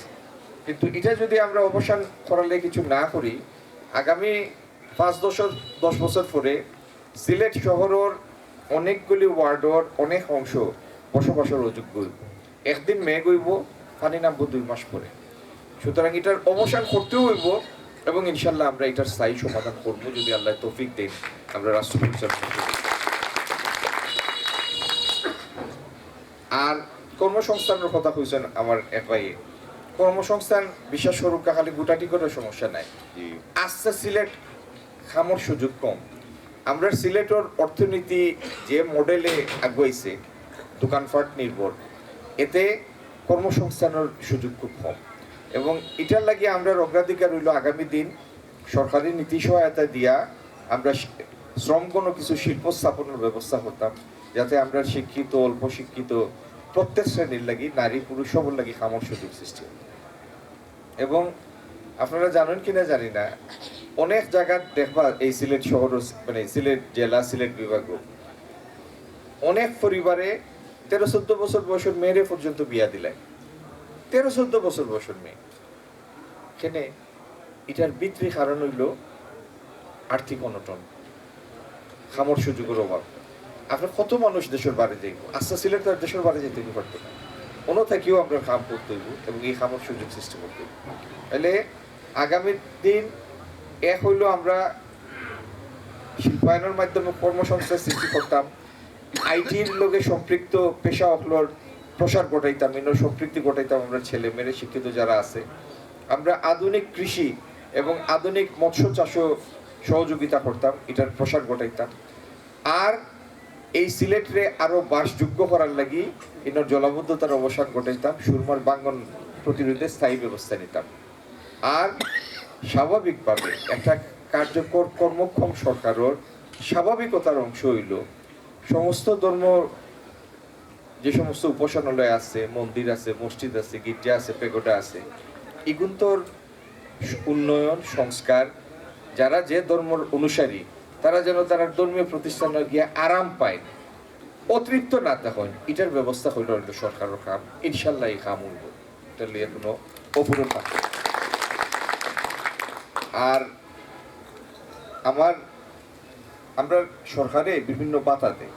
Speaker 10: কিন্তু এটা যদি আমরা অবসান করালে কিছু না করি, আগামী 5-10 বছর পরে সিলেট শহরের অনেকগুলি ওয়ার্ডর অনেক অংশ বসবাসের অযোগ্য হইব। একদিন মেঘ হইব, পানি নামবো 2 মাস পরে। সুতরাং এটার অবসান করতেও হইব এবং ইনশাল্লাহ আমরা এটার স্থায়ী সমাধান করবো যদি আল্লাহ তৌফিক দেন। আমরা রাষ্ট্র পরিচালনা করি। আর কর্মসংস্থানের কথা কইছেন আমার এফআই, কর্মসংস্থান বিশ্বাস স্বরূপ খালি গুটাটি করে সমস্যা নাই। আস্তে সিলেট খামর সুযোগ কম। আমরা সিলেটের অর্থনীতি যে মডেলে আগুয়াইছে দোকানপাট নির্ভর, এতে কর্মসংস্থানের সুযোগ খুব কম এবং এটার লাগে আমরা অগ্রাধিকার হইল আগামী দিন সরকারি নীতি সহায়তা দিয়া আমরা শ্রম কোনো কিছু শিল্প স্থাপনের ব্যবস্থা করতাম, যাতে আমরা শিক্ষিত অল্প শিক্ষিত প্রত্যেক শ্রেণীর লাগি নারী পুরুষ সবর লাগি খামর সুযোগ সৃষ্টি। এবং আপনারা জানেন কিনা জানি না, অনেক জায়গা দেখবা এই সিলেট শহর মানে সিলেট জেলা সিলেট বিভাগ অনেক পরিবারে 13-14 বছর বয়সের মেয়েরে পর্যন্ত বিয়া দিলাই। 13-14 বছর বয়সের মেয়ে কেনে? এটার ভিতরে কারণ হইল আর্থিক অনটন, খামর সুযোগের অভাব। আপনার কত মানুষ দেশের বাড়ি যাইব, আস্তে সিলেট তার দেশের বাড়ি যেতে পারতো না, কোনো থেকেও আমরা খাম করতে হইব এবং এই খামর সুযোগ সৃষ্টি করতে হইব। তাহলে আগামী দিন এক হইল আমরা শিল্পায়নের মাধ্যমে কর্মসংস্থান সৃষ্টি করতাম, আইটির লোকে সম্পৃক্ত পেশা অকলর প্রসার ঘটাইতাম, এর সম্পৃক্তি ঘটাইতাম আমরা ছেলে মেয়ে শিক্ষিত যারা আছে। আমরা আধুনিক কৃষি এবং আধুনিক মৎস্য চাষও সহযোগিতা করতাম, এটার প্রসার ঘটাইতাম। আর এই সিলেটরে আরো বাসযোগ্য করার লাগি এর জলাবদ্ধতার অবসান ঘটাইতাম, সুরমার বাঙ্গন প্রতিরোধে স্থায়ী ব্যবস্থা নিতাম। আর স্বাভাবিকভাবে একটা কার্যকর কর্মক্ষম সরকারের স্বাভাবিকতার অংশ হইল সমস্ত ধর্ম যে সমস্ত উপাসনালয় আছে, মন্দির আছে, মসজিদ আছে, গির্জা আছে, পেগোডা আছে, এগুন্তর উন্নয়ন সংস্কার, যারা যে ধর্মের অনুসারী তারা যেন তারা ধর্মীয় প্রতিষ্ঠানে গিয়ে আরাম পায়, অতৃপ্ত না তখন এটার ব্যবস্থা হইল সরকারের কাম। ইনশাল্লাহ এই কাম হইব। এটা নিয়ে কোনো অপূরণ থাকে। আর আমরা সরকারে বিভিন্ন ভাতা দেয়,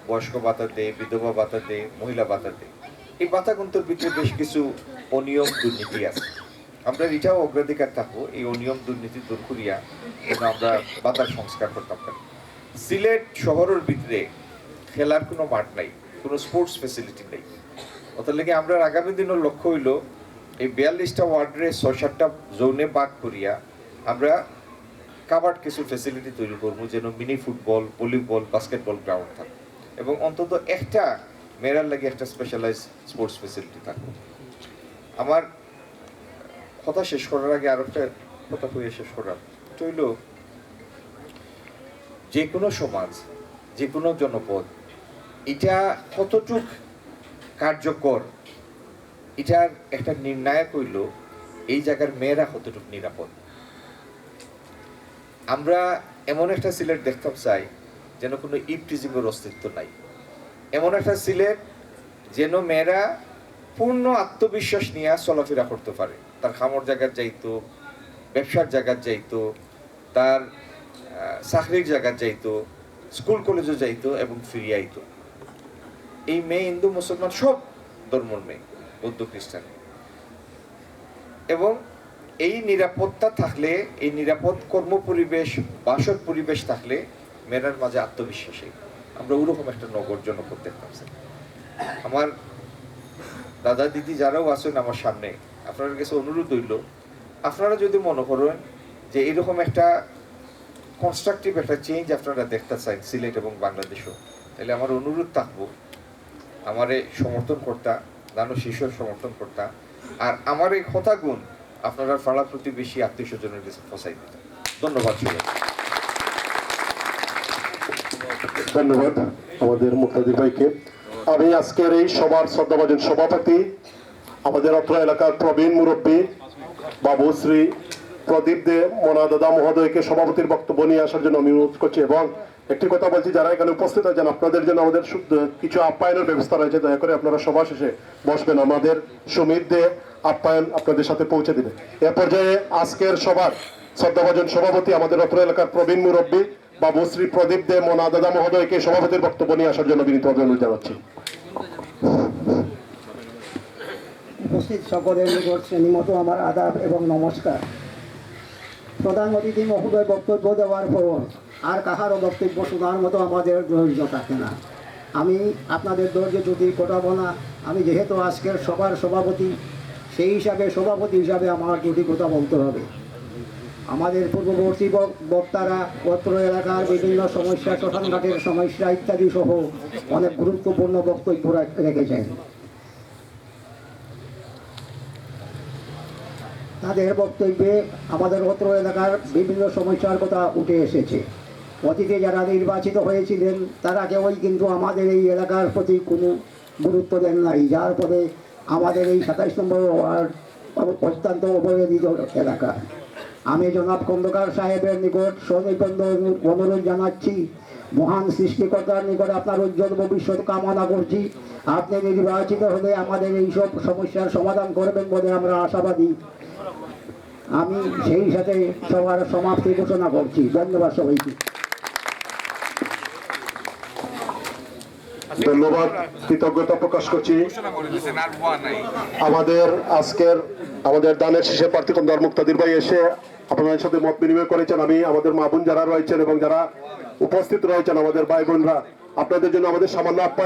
Speaker 10: বয়স্ক ভাতা দেয়, বিধবা ভাতা দেয়, মহিলা ভাতা দেয়। এই ভাতাগুলোর ভিতরে বেশ কিছু অনিয়ম দুর্নীতি আছে। আমরা এটাও অগ্রাধিকার থাকবো এই অনিয়ম দুর্নীতি দূর করিয়া যেন আমরা ভাতার সংস্কার করতাম পারি। সিলেট শহরের ভিতরে খেলার কোনো মাঠ নাই, কোনো স্পোর্টস ফেসিলিটি নেই। অত লেগে আমরা আগামী দিনের লক্ষ্য হইল এই 42টা ওয়ার্ডে 6-7টা জোনে ভাগ করিয়া আমরা কাভার্ড কিছু ফেসিলিটি তৈরি করবো, যেন mini football, volleyball, basketball ground থাকবে এবং অন্তত একটা মেয়েরার লাগে একটা স্পেশালাইজ স্পোর্টস ফেসিলিটি থাকবে। আমার কথা শেষ করার আগে আরো একটা কথা হয়ে শেষ করার হইল, যে কোনো সমাজ, যে কোনো জনপদ এটা কতটুক কার্যকর, এটার একটা নির্ণায়ক হইল এই জায়গার মেয়েরা কতটুক নিরাপদ। আমরা এমন একটা সিলেট দেখতে চাই যেন কোনো ইভটিজিংয়ের অস্তিত্ব নাই, এমন একটা সিলেট যেন মেয়েরা পূর্ণ আত্মবিশ্বাস নিয়ে চলাফেরা করতে পারে, তার খামর জায়গার যাইতো, ব্যবসার জায়গার যাইতো, তার চাকরির জায়গার যাইতো, স্কুল কলেজে যাইতো এবং ফিরিয়ে আইতো। এই মেয়ে হিন্দু মুসলমান সব ধর্মের মেয়ে, বৌদ্ধ খ্রিস্টান, এবং এই নিরাপত্তা থাকলে, এই নিরাপদ কর্ম পরিবেশ, বাসর পরিবেশ থাকলে মেয়েরার মাঝে আত্মবিশ্বাসী আমরা ওরকম একটা নগর জনপদ দেখতাম। আমার দাদা দিদি যারাও আছেন আমার সামনে, আপনাদের কাছে অনুরোধ হইল, আপনারা যদি মনে করেন যে এরকম একটা কনস্ট্রাকটিভ একটা চেঞ্জ আপনারা দেখতে চান সিলেট এবং বাংলাদেশও, তাহলে আমার অনুরোধ থাকবো আমারে সমর্থন করতা, নানো শিশুর সমর্থন করতা, আর আমার এই কথাগুণ আপনারা পাড়া প্রতিবেশী আত্মীয় স্বজনের কাছে পৌঁছাই দিতেন। ধন্যবাদ সবাই।
Speaker 1: ধন্যবাদ আমাদের মুক্তাদির ভাইকে। আমি আজকের এই সভার শ্রদ্ধাভাজন সভাপতি আমাদের অত্র এলাকার প্রবীণ মুরব্বী বাবু শ্রী প্রদীপ দে মনাদাদা মহোদয়কে সভাপতির বক্তব্য নিয়ে আসার জন্য আমি অনুরোধ করছি, এবং একটি কথা বলছি, যারা এখানে উপস্থিত আছেন আপনাদের জন্য আমাদের কিছু আপ্যায়নের ব্যবস্থা রয়েছে, দয়া করে আপনারা সভা শেষে বসবেন, আমাদের সুমিত দে আপ্যায়ন আপনাদের সাথে পৌঁছে দিবে। এ পর্যায়ে আজকের সভার শ্রদ্ধাভাজন সভাপতি আমাদের অত্র এলাকার প্রবীণ মুরব্বী বাবু শ্রী প্রদীপ দে মনাদাদা মহোদয়কে সভাপতির বক্তব্য নিয়ে আসার জন্য বিনীতভাবে অনুরোধ জানাচ্ছি।
Speaker 11: উপস্থিত সকলের নিকট শ্রেণীমতো আমার আদাব এবং নমস্কার। প্রধান অতিথি মহোদয় বক্তব্য দেওয়ার পর আর কাহারও বক্তব্য শোনার মতো আমাদের ধৈর্য থাকে না। আমি আপনাদের ধৈর্য ত্রুটি ঘটাবো না। আমি যেহেতু আজকের সবার সভাপতি, সেই হিসাবে সভাপতি হিসাবে আমার দুটি কথা বলতে হবে। আমাদের পূর্ববর্তী বক্তারা অত্র এলাকার বিভিন্ন সমস্যা, শ্মশানঘাটের সমস্যা ইত্যাদি সহ অনেক গুরুত্বপূর্ণ বক্তব্য রেখেছেন। তাদের বক্তব্যে আমাদের অত্র এলাকার বিভিন্ন সমস্যার কথা উঠে এসেছে। অতীতে যারা নির্বাচিত হয়েছিলেন তারা কেউই কিন্তু আমাদের এই এলাকার প্রতি কোনো গুরুত্ব দেন নাই, যার ফলে আমাদের এই 27 নম্বর ওয়ার্ড অত্যন্ত অবহেলিত এলাকা। আমি জনাব খন্দকার সাহেবের নিকট সনির্বন্ধ অনুরোধ জানাচ্ছি, মহান সৃষ্টিকর্তার নিকট আপনার উজ্জ্বল ভবিষ্যৎ কামনা করছি। আপনি নির্বাচিত হলে আমাদের এইসব সমস্যার সমাধান করবেন বলে আমরা আশাবাদী। আমি সেই সাথে সবার সমাপ্তি ঘোষণা করছি। ধন্যবাদ সবাইকে।
Speaker 1: ধন্যবাদ, কৃতজ্ঞতা প্রকাশ করছি আমাদের দানের শীষে প্রার্থী খন্দকার মুক্তাদির ভাই এসে আপনাদের সাথে মত বিনিময় করেছেন। আমি আমাদের মা বোন যারা রয়েছেন এবং যারা উপস্থিত রয়েছেন আমাদের ভাই বোনরা, আপনাদের জন্য আমাদের সামান্য আপ্যায়ন